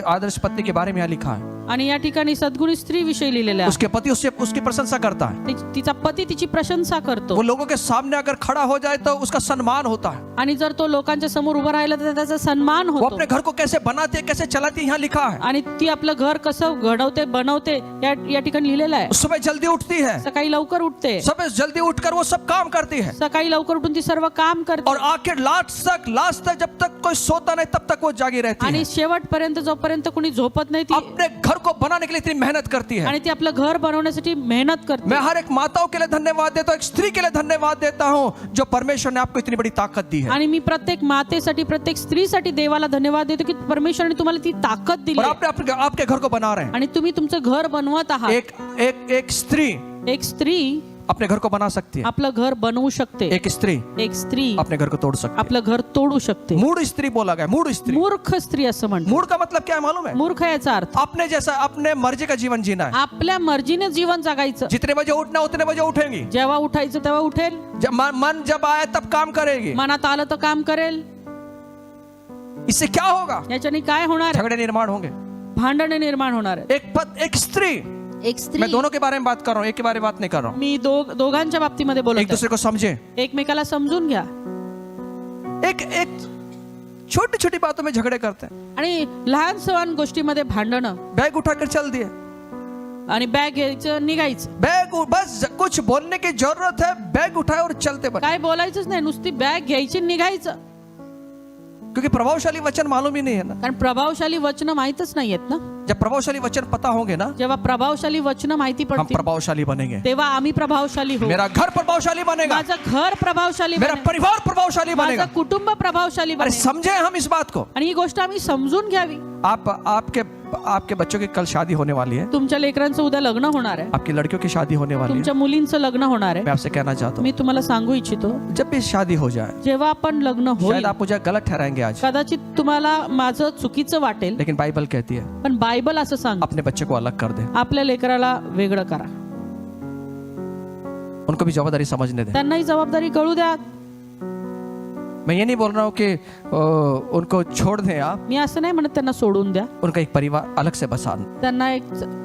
आदर्श पत्नी के बारे में यहाँ लिखा है, आणि या ठिकाणी सद्गुणी स्त्री विषयी लिहिलेलं आहे. उसके पति उसकी प्रशंसा करता है। तिचा पती तिची प्रशंसा करतो. वो लोगों के सामने अगर खड़ा हो जाए तो उसका सम्मान होता है। आणि जर तो लोकांच्या समोर उभा राहिला तर त्याचा सन्मान वो होतो. अपने घर को कैसे बनाती है, कैसे चलाती है, यहाँ लिखा है। आणि ती आपलं घर कसं घडवते बनवते या ठिकाणी लिहिलेलं आहे. सुबह जल्दी उठती है, सकाळी लवकर उठते. सुबह जल्दी उठकर वो सब काम करती है, सकाळी लवकर उठून ती सर्व काम करते. और आखिर लास्ट तक जब तक कोई सोता नहीं तब तक वो जागी रहती आणि है। शेवटपर्यंत जोपर्यंत कोणी झोपत नाही ती अपने घर को बनाने के लिए इतनी मेहनत करती है। आणि ती आपलं घर बनवण्यासाठी मेहनत करते. मैं हर एक माताओं के लिए धन्यवाद देता हूँ, एक स्त्री के लिए धन्यवाद देता हूँ जो परमेश्वर ने आपको इतनी बड़ी ताकत दी है। आणि मी प्रत्येक मातेसाठी प्रत्येक स्त्रीसाठी देवाला धन्यवाद देतो की परमेश्वराने तुम्हाला ती ताकद दिली और आहे. आपके घर को बना रहे हैं। आणि तुम्ही तुमचं घर बनवत आहात. एक स्त्री एक स्त्री अपने घर को बना सकती है, आपलं घर बनवू शकते. एक स्त्री एक स्त्री अपने घर को तोड़ सकती आपलं घर तोडू शकते. है। मूढ़ स्त्री बोला गया, मूढ़ स्त्री। मूर्ख स्त्री असं म्हणतात. मूढ़ का मतलब क्या है मालूम है? मूर्ख याचा अर्थ अपने जैसा अपने मर्जी का जीवन जीना है। आपल्या मर्जीने जीवन जगायचं. जितने बजे उठना उतने बजे उठेंगी, जेव्हा उठायचं तेव्हा उठेल. जब मन जब आए तब काम करेगी। मनात आलं तर काम करेल. इससे क्या होगा? याच्याने काय होणार आहे? झगड़े निर्माण होंगे। भांडणे निर्माण होणार आहे. एक स्त्री, एक स्त्री, मैं दोनों के बारे में बात कर रहा हूँ, एक के बारे में बात नहीं कर रहा हूँ। मी दोघांच्या बाबतीमध्ये एक बोलत दूसरे को समझे। आहे. एकमेकाला समजून घ्या. एक छोटी छोटी बातों में झगड़े करते हैं। आणि लहान सहान गोष्टीमध्ये भांडणं. बैग उठाकर चल दिए, आणि बॅग घ्यायचं निघायचं. बस कुछ बोलने की जरूरत है, बैग उठाए और चलते बने। काय बोलायचंच नाही, नुसती बॅग घ्यायची निघायचं. क्योंकि प्रभावशाली वचन मालूम ही नहीं है ना। कारण प्रभावशाली वचन माहितच नाहीयेत ना. जब प्रभावशाली वचन पता होंगे ना, जेव्हा प्रभावशाली वचन माहिती हम पडतील प्रभावशाली बनेंगे। तेव्हा आम्ही प्रभावशाली होऊ. मेरा घर प्रभावशाली बनेगा, माझं घर प्रभावशाली मेरा बनेल. परिवार प्रभावशाली बनेगा। माझं कुटुंब प्रभावशाली अरे बनेल. समझे हम इस बात को। आणि ही गोष्ट आम्ही समजून घ्यावी. आपके बच्चों की कल शादी होने वाली है, तुमच्या लेकरांचं उद्या लग्न होणार आहे. आपकी लड़कियों की शादी होने वाली है। तुमच्या मुलींचं लग्न होणार मैं आहे. आपसे कहना चाहता हूँ, मी तुम्हाला सांगू इच्छितो, जब भी शादी हो जाए, जेव्हा आपण लग्न शायद होईल आप मुझे गलत ठहराएंगे आज, कदाचित तुम्हाला माझं चुकीचं वाटेल, लेकिन बाइबल कहती है पण बायबल असं सांग अपने बच्चे को अलग कर दे, आपल्या लेकराला वेगळं करा. उनको भी जवाबदारी समझने दे। त्यांनाही जबाबदारी कळू द्या. मैं ये नहीं बोल रहा हूँ कि उनको छोड़ दें आप, मी असं नाही म्हणत त्यांना सोडून द्या. उनका एक परिवार अलग से बसा, त्यांना एक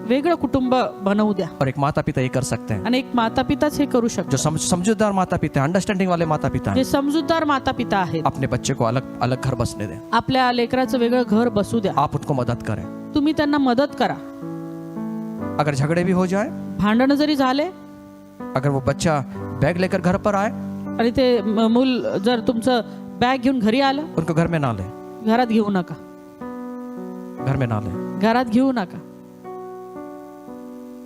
वेगळं कुटुंब बनवू द्या. और एक माता पिता ये कर सकते हैं आणि एक माता पिताच हे करू जो शकतो. समझदार माता पिता, अंडरस्टैंडिंग वाले माता पिता जे हैं, समजूतदार माता पिता आहेत, अपने बच्चे को अलग अलग घर बसने दें। आपल्या लेकराचं वेगळं घर बसू द्या. आप उनको मदद करें। तुम्ही त्यांना मदत करा. अगर झगड़े भी हो जाए, भांडण जरी झाले अगर वो बच्चा बैग लेकर घर पर आए, आणि ते मूल जर तुमचं बॅग घेऊन घरी आलं, उनको घर में ना ले, घरात घेऊ नका. घर में ना ले। घरात घेऊ नका.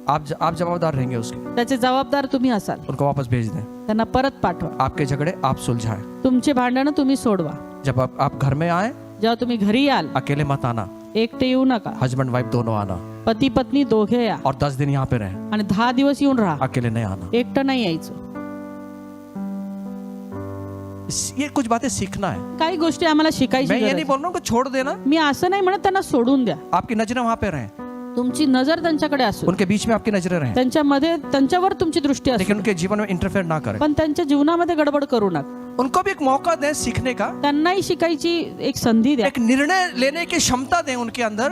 आप जवाबदार रहेंगे उसके, त्याचे जबाबदार तुम्ही असाल. उनको वापस भेज दें। त्यांना परत पाठवा. आपके झगड़े आप सुलझाएं। तुमचे भांडणं तुम्ही सोडवा. जब आप घर में आए, जेव्हा तुम्ही घरी याल, अकेले मत आना, एकटे येऊ नका. हस्बैंड वाइफ दोनों आना, पती पत्नी दोघे या. और 10 दिन यहाँ पे रहें, आणि 10 दिवस येऊन राहा. अकेले नहीं आना। एकटं नाही यायचं. ये कुछ बातें सीखना है। काही गोष्टी आम्हाला मैं शिकायची ये गरज नहीं आहे. बोल रहा हूँ कि छोड़ देना, मी असं नाही म्हणत त्यांना सोडून द्या. आपकी नजरें वहां पे रहें, तुमची नजर त्यांच्याकडे असो, उनके बीच में आपकी नजरें रहें, त्यांच्यामध्ये त्यांच्यावर तुमची दृष्टी असो, लेकिन उनके जीवन में इंटरफेयर ना करें। पण त्यांच्या जीवनामध्ये गडबड करू नका. उनको भी एक मौका दें सीखने का, त्यांनाही शिकायची एक संधी द्या, एक निर्णय लेने की क्षमता दें उनके अंदर,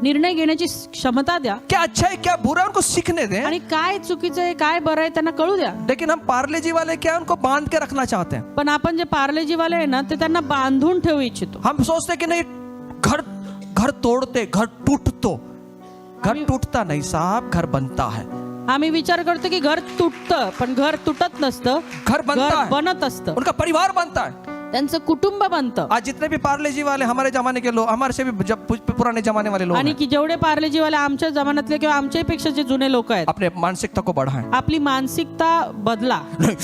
निर्णय घेण्याची क्षमता द्या, क्या अच्छा है क्या बुरा है उनको सीखने दें। आणि काय चुकीचं आहे काय बरं आहे त्यांना कळू द्या. लेकिन हम पार्ले जी वाले क्या है, उनको बांध के रखना चाहते हैं। पण आपण जे पार्लेजी वाले आहे ना ते त्यांना बांधून ठेवू इच्छितो. हम सोचते हैं कि नहीं, घर घर तोड़ते घर टूटता नहीं साहब, घर बनता है। आम्ही विचार करतो की घर तुटतं, पण घर तुटत नसतं, घर बनता घर है, बनत असतं, उनका परिवार बनता है। त्यांचं कुटुंब बनतं. आज जितने भी पार्ले जी वाले हमारे जमाने के लोग, हमारे से भी जब पुराने जमाने वाले लोग आणि हैं, की जेवढे पार्लेजी वाले आमच्या जमान्यातले किंवा आमच्यापेक्षा जे जुने लोक आहेत, अपने मानसिकता को बढ़ाएं। आपली मानसिकता बदला. नाही,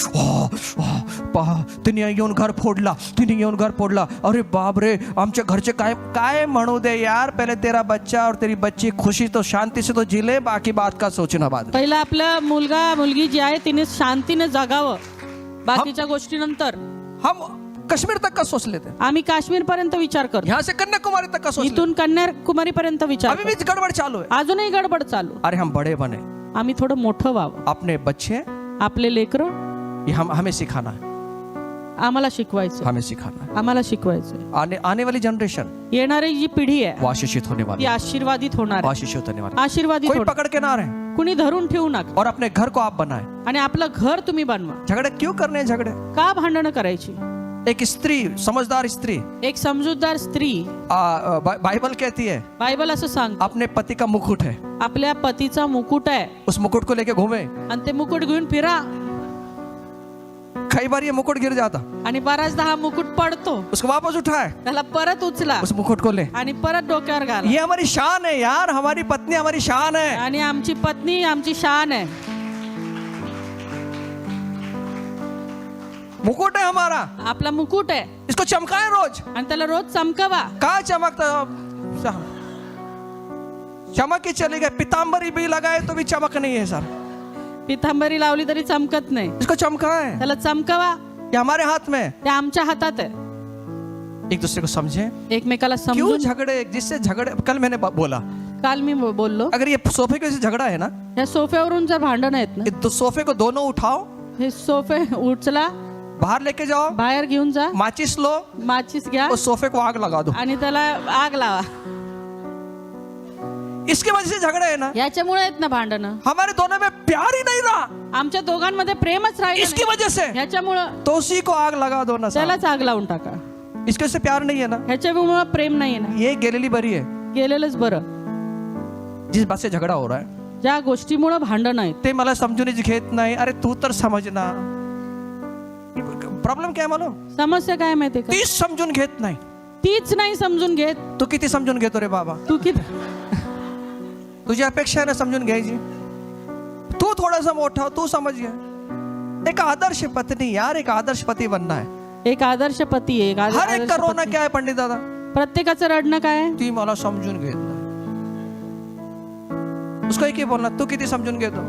तिने येऊन घर फोडला, तिने येऊन घर फोडला, अरे बाप रे, आमच्या घरचे काय काय म्हणू दे यार, पहले तेरा बच्चा और तेरी बच्ची खुशी तो शांति से तो जिले, बाकी बात का सोचना बाद में। पहिला आपला मुलगा मुलगी जी आहे तिने शांतीने जगावं, बाकीच्या गोष्टीनंतर. हम कश्मीर तक का सोच लेते हैं, आम्ही काश्मीर पर्यंत विचार करतो, यहाँ से कन्याकुमारी तक का सोच लेते इथून कन्याकुमारी पर्यंत हैं। विचार अभी करतो. भी गड़बड़ चालू है। अजूनही गडबड चालू. अरे हम बड़े बने, आम्ही थोडं मोठं व्हावं, अपने बच्चे आपले लेकरं ये हमें सिखाना है, आम्हाला शिकवायचं, हमें सिखाना है। आम्हाला शिकवायचं. आने वाली जनरेशन येणारी जी पिढी आहे वो आशीषित होने वाली ती है, आशीर्वादित होणार आहे, आशीषित होने वाली है। आशीर्वादित कोई होणार. पकड़ के ना रहे कुणी धरून ठेवू नका और अपने घर को आप बनाए। आणि आपलं घर तुम्ही बनवा. झगड़े क्यों करने हैं झगड़े? का भांडणं करायची? एक स्त्री, समझदार स्त्री, एक समजूतदार स्त्री, बाइबल कहती है बायबल असं सांग, अपने पति का मुकुट है, आपल्या पतीचा मुकुट आहे उस मुकुट को लेके घूमे। आणि ते मुकुट घेऊन फिरा. कई बार ये मुकुट गिर जाता, आणि बराचदा हा मुकुट पडतो, उसको वापस उठाए, त्याला परत उचला उस मुकुट को ले। आणि परत डोक्यावर घाला. ये हमारी शान है यार, हमारी पत्नी हमारी शान है। आणि आमची पत्नी आमची शान आहे, मुकुट है हमारा, आपला मुकुट आहे इसको चमकाए रोज। आणि त्याला रोज चमकावा. कहा चमकता, चमक ही चली गई, पीताम्बरी भी लगाए तो भी चमक नहीं है सर, पितांबरी लावली तरी चमकत नाही, इसको चमकाए, त्याला चमकावा. ये हमारे हाथ में। ते आमच्या हातात आहे. एक दूसरे को समझे, एकमेकाला क्यों समजून. झगड़े, जिससे झगड़े, कल मैंने बोला काल मी बोललो, अगर ये सोफे के वजह से झगड़ा है ना, या सोफ्यावरून जर भांडण आहेत ना, ये सोफे को दोनों उठाओ, हे सोफे उचला, बाहर लेके जाओ, बाहेर घेऊन जा, माचिस लो, माचीस घ्या उस सोफे को आग लगा दो। आणि त्याला आग लावा. इसकी वजह से झगड़ा है ना, याच्यामुळे आहेत ना भांडणं. हमारे दोनों में प्यार ही नहीं रहा, आमच्या दोघांमध्ये प्रेमच राहिलं इसकी नाही. वजह से ह्याच्यामुळं तो उसी को आग लगा दो ना साहब। त्यालाच आग लावून टाका. इसके से प्यार नहीं है ना, ह्याच्यामुळं प्रेम नाहीये ना, ये गेलेली बरी है। गेलेलंच बरं. जिस बात से झगड़ा हो रहा है ज्या गोष्टीमुळे भांडण आहेत ते मला समजून घेत नाही, अरे तू तर समजना। प्रॉब्लेम काय मालूम, समस्या काय माहितीये का, तीच समजून घेत नाही। तीच नाही समजून घेत. तू किती समजून घेतो रे बाबा, तू किती तुझी अपेक्षा आहे ना समजून घ्यायची, तू थोडासा मोठा तू समझ घे। एक आदर्श पत्नी यार, एक आदर्श पति बनना है। एक आदर्श पती आहे, एक हर एक का आदर्श रोना पती. क्या है पंडित दादा, प्रत्येकाचं रडणं काय आहे? ती मला समजून घेत नाही। उसको एक ही बोलना, तू किती समजून घेतो।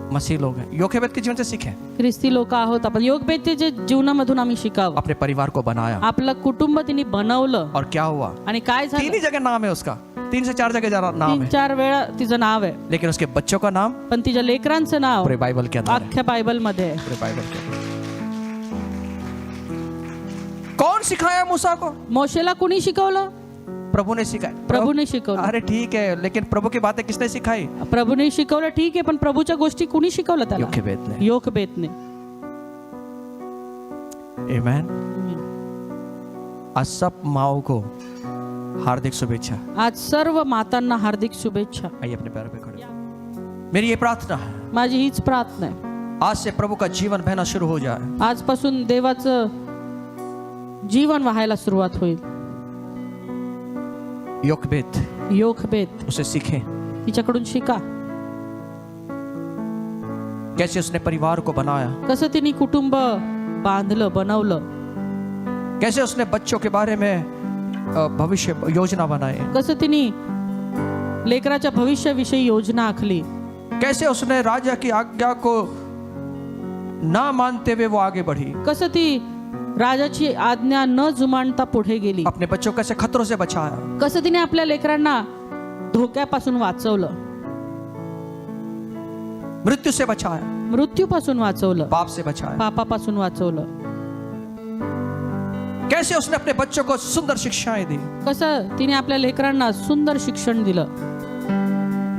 मसीह लोग हैं, योखेबेद के जीवन से सीखे, ख्रिस्ती लोक आहोत आपण. योगबेदच्या जीवनामधून आम्ही शिकावं. अपने परिवार को बनाया आपलं कुटुंब तिने बनवलं और क्या हुआ, आणि काय तीन ही झालं, जगह नाम है उसका, 3 से 4 जगह नाम है, 3-4 वेळा तिचं नाव आहे, लेकिन उसके बच्चों का नाम पण तिच्या लेकरांचं नाव पूरे बाइबल के अंदर है, अख्ख्या बायबल मध्ये आहे. पूरे बाइबल के अंदर। कौन सिखाया मूसा को, मोशेला कुणी शिकवलं? प्रभु ने सिखाया। प्रभूने शिकवलं. अरे ठीक है, लेकिन प्रभु की बातें किसने सिखाई, प्रभूने शिकवलं ठीक आहे, पण प्रभूच्या गोष्टी कुणी शिकवलं त्याला? योखेबेद ने। योगबेदने. आमेन। आज सब माओ को हार्दिक शुभेच्छा। आज सर्व मातांना हार्दिक शुभेच्छा. आइए अपने पैरों पे खड़े। मेरी ये प्रार्थना है, माझी हीच प्रार्थना आहे, आज से प्रभु का जीवन बहना शुरू हो जाए। आजपासून देवाचं जीवन वाहायला सुरुवात होईल. योखेबेद, योगबेद, उसे सीखें तिच्याकडून शिका, कैसे उसने परिवार को बनाया, कसं तिने कुटुंब बांधलं बनवलं, कैसे उसने बच्चों के बारे में भविष्य योजना बनाई, कसं तिने लेकराच्या भविष्याविषयी योजना आखली, कैसे उसने राजा की आज्ञा को ना मानते हुए वो आगे बढ़ी, कसं ती राजाची आज्ञा न जुमानता पुढे गेली, अपने बच्चों को ऐसे खतरों से बचाया, कसं तिने आपल्या लेकरांना धोक्यापासून वाचवलं, मृत्यु से बचाया, मृत्यूपासून वाचवलं, पाप से बचाया। पापापासून वाचवलं, कैसे उसने अपने बच्चों को सुंदर शिक्षाएं दी, कसं तिने आपल्या लेकरांना सुंदर शिक्षण दिलं,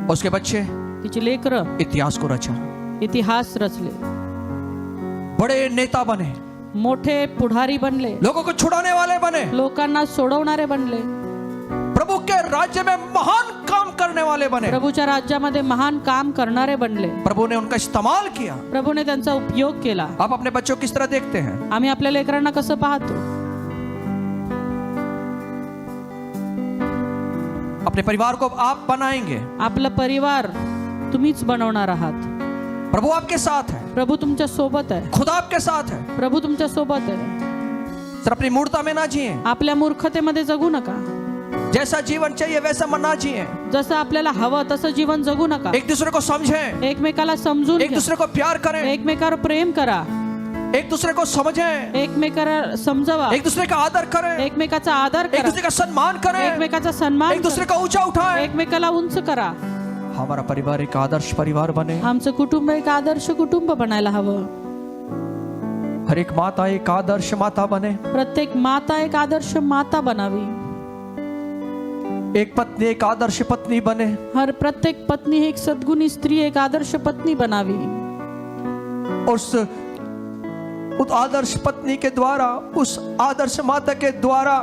उसके बच्चे तिची लेकरं इतिहास को रचा, इतिहास रचले, बड़े नेता बने, मोठे पुढारी बनले, लोगों को छुड़ाने वाले बने, लोकांना सोडवणारे बनले, प्रभु के राज्य में महान काम करने वाले बने। प्रभूच्या राज्यामध्ये महान काम करणारे बनले, प्रभु ने उनका इस्तेमाल किया। प्रभूने त्यांचा उपयोग केला। आप अपने बच्चों को किस तरह देखते हैं? आम्ही आपल्या लेकरांना कसं पाहतो? अपने परिवार को आप बनाएंगे, आपला परिवार तुम्हीच बनवणार आहात। प्रभु आपके साथ है, प्रभू तुमच्या सोबत आहे, खुदा आपके साथ है। प्रभू तुमच्या सोबत आहे। सर अपनी मूर्खता में ना जिए, आपल्या मूर्खतेमध्ये जगू नका, जैसा जीवन चाहिए वैसा मन ना जिए, जसं आपल्याला हवं तसं जीवन जगू नका। एक दूसरे को समझें, एकमेकाला समजून एक घ्या, दूसरे को प्यार करें, एकमेकावर प्रेम करा, एक दूसरे को समझें, एकमेकाला समजावा, एक दूसरे का आदर करें, एकमेकाचा आदर एक करा, दूसरे का सम्मान करें, एकमेकाचा सन्मान एक दूसरे करा, का ऊंचा उठाएं। एकमेकाला उंच करा। हमारा परिवार एक आदर्श परिवार बने, आमचं कुटुंब एक आदर्श कुटुंब बनायला हवं। हर एक माता एक आदर्श माता बने, प्रत्येक माता एक आदर्श माता बनावी, एक पत्नी एक आदर्श पत्नी बने, हर प्रत्येक पत्नी एक सद्गुणी स्त्री एक आदर्श पत्नी बनावी, उस आदर्श पत्नी के द्वारा, उस आदर्श माता के द्वारा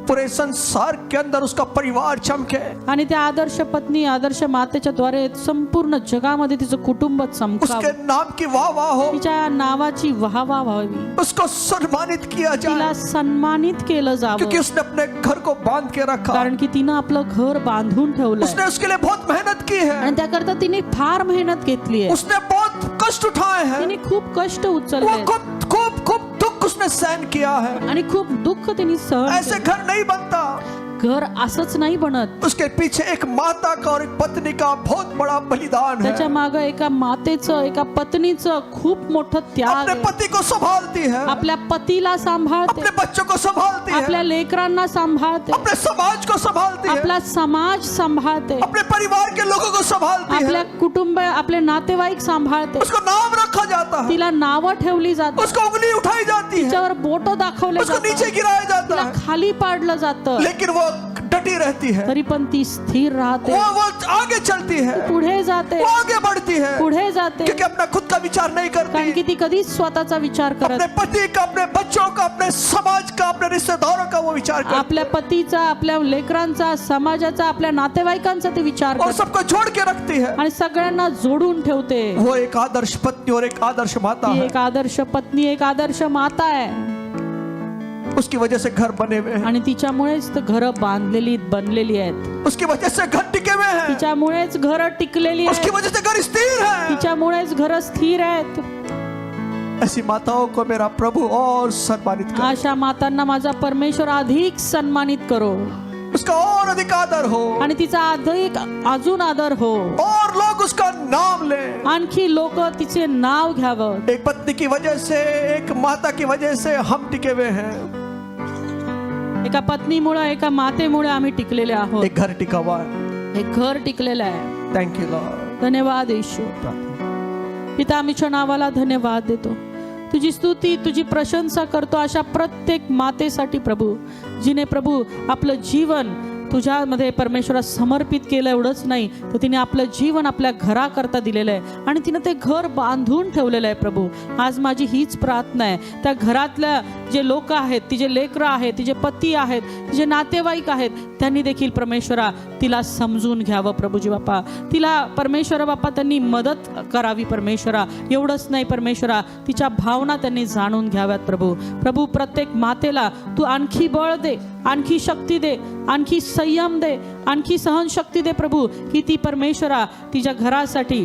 पूरे संसार के अंदर उसका परिवार चमके, आणि त्या आदर्श पत्नी आदर्श मातेच्या द्वारे संपूर्ण जगामध्ये तिचं कुटुंब उसके चमकावं, नाम की वाह वाह हो, तिच्या नावाची वाहवा व्हावी, उसको सम्मानित किया तिला जाए, सन्मानित केलं क्योंकि जावं, उसने अपने घर को बांध के रखा, कारण की तिनं आपलं घर बांधून ठेवलंय उसने उसके लिए बहुत मेहनत की है, आणि त्याकरता तिने फार मेहनत घेतली आहे, उसने बहुत कष्ट उठाए हैं, तिने खूप कष्ट वो उचलले खूब खूब खूब दुख उसने सहन किया है। आणि खूप दुःख तिने सहन ऐसे घर नहीं बनता, केलं। घर असंच नाही बनत, उसके पीछे एक माता का और एक पत्नी का बहुत बड़ा बलिदान है। त्याच्या मागे एका मातेचं एका पत्नीचं खूप मोठं त्याग अपने आहे। पति को संभालती है, आपल्या पतीला सांभाळते, अपने बच्चों को संभालती आपल्या है, लेकरांना सांभाळते, अपने समाज को संभालती है, आपला समाज सांभाळते, अपने परिवार के लोगों को संभालती आपल्या है, कुटुंब आपले नातेवाईक सांभाळते, उसको नाम रखा जाता है, तिला नावं ठेवली जातात, उसको उंगली उठाई जाती है, तिच्यावर बोट दाखवले उसको नीचे जातात, गिराया जाता तिला है, खाली पाडलं जातं, लेकिन वो डटी रहती है, तरी पण ती स्थिर राहते, वो आगे चलती है, पुढे जाते, वो आगे बढ़ती है, पुढे जाते, क्योंकि अपना खुद का विचार नहीं कारण करती, की ती कधीच स्वतःचा विचार अपने करत, पति का, अपने बच्चों का, अपने समाज का, अपने रिश्तेदारों का वो विचार करती आपल्या पतीचा, आपल्या लेकरांचा, समाजाचा, आपल्या नातेवाईकांचा ती विचार और करते सबको जोड़ के रखती है। आणि सगळ्यांना जोडून ठेवते। वो एक आदर्श पत्नी और एक आदर्श माता ती है, एक आदर्श पत्नी एक आदर्श माता आहे उसकी वजह से घर बने हुए हैं, आणि तिच्यामुळेच तर घरं बनलेली आहेत, उसकी वजह से घर टिके हुए हैं, तिच्यामुळेच घरं टिकलेली उसकी आहेत, वजह से घर स्थिर है। तिच्यामुळेच घरं स्थिर आहेत। ऐसी माताओं को मेरा प्रभु और सम्मानित करे, अशा मातांना माझा परमेश्वर अधिक सन्मानित करो उसका और अधिक आदर हो, आणि तिचा अधिक अजून आदर हो, और लोग उसका नाम लें। आणखी लोक तिचे नाव घ्यावं। एक पत्नी की वजह से, एक माता की वजह से हम टिके हुए हैं, एका पत्नीमुळे एका मातेमुळे आम्ही टिकलेले आहोत, एक घर टिका हुआ है। एक घर टिकलेलं आहे। Thank you Lord. धन्यवाद येशू। पिता आम्हीच्या नावाला धन्यवाद देतो, तुझी स्तुती तुझी प्रशंसा करतो अशा प्रत्येक मातेसाठी प्रभू, जिने प्रभू आपलं जीवन तुझ्यामध्ये परमेश्वरा समर्पित केलं। एवढंच नाही तर तिने आपलं जीवन आपल्या घराकरता दिलेलं आहे आणि तिने ते घर बांधून ठेवलेलं आहे प्रभू। आज माझी हीच प्रार्थना आहे, त्या घरातल्या जे लोक आहेत, तिचे लेकरं आहेत, तिचे पती आहेत, तिचे नातेवाईक आहेत, त्यांनी देखील परमेश्वरा तिला समजून घ्यावं प्रभूजी बाप्पा। तिला परमेश्वरा बाप्पा त्यांनी मदत करावी परमेश्वरा। एवढंच नाही परमेश्वरा, तिच्या भावना त्यांनी जाणून घ्याव्यात प्रभू। प्रभू प्रत्येक मातेला तू आणखी बळ दे, आणखी शक्ती दे, आणखी संयम दे, आणखी सहनशक्ती दे प्रभू, की ती परमेश्वरा तिच्या घरासाठी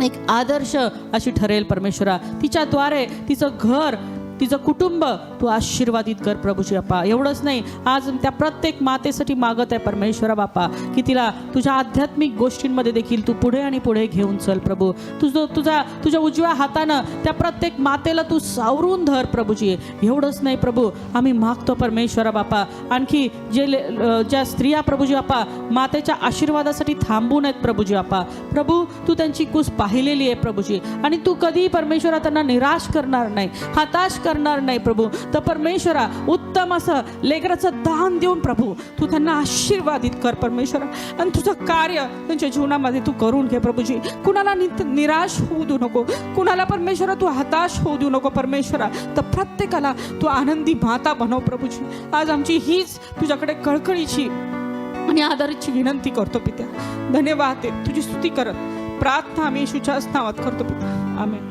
एक आदर्श अशी ठरेल परमेश्वरा। तिच्याद्वारे तिचं घर तिचं कुटुंब तू आशीर्वादित कर प्रभूजी बाप्पा. एवढंच नाही, आज त्या प्रत्येक मातेसाठी मागत आहे परमेश्वरा बाप्पा की तिला तुझ्या आध्यात्मिक गोष्टींमध्ये देखील तू पुढे आणि पुढे घेऊन चल प्रभू. तुझ्या उजव्या हातानं त्या प्रत्येक मातेला तू सावरून धर प्रभूजी. एवढंच नाही प्रभू, आम्ही मागतो परमेश्वरा बाप्पा आणखी ज्या स्त्रिया प्रभूजी बाप्पा मातेच्या आशीर्वादासाठी थांबून आहेत प्रभूजी बाप्पा, प्रभू तू त्यांची कुस पाहिलेली आहे प्रभूजी आणि तू कधी परमेश्वरा त्यांना निराश करणार नाही, हताश करणार नाही प्रभू. तर परमेश्वरा उत्तम असं लेकराचं दान देऊन प्रभू तू त्यांना आशीर्वादित कर परमेश्वरा आणि तुझं कार्य त्यांच्या जीवनामध्ये तू करून घे प्रभूजी. कुणाला निराश होऊ देऊ नको, कुणाला परमेश्वरा तू हताश होऊ देऊ नको परमेश्वरा. तर प्रत्येकाला तू आनंदी माता बनव प्रभूजी. आज आमची हीच तुझ्याकडे कळकळीची आणि आदराची विनंती करतो पित्या. धन्यवाद, तुझी स्तुती करत प्रार्थना आम्ही येशूच्याच नावात करतो पित्या. आमेन.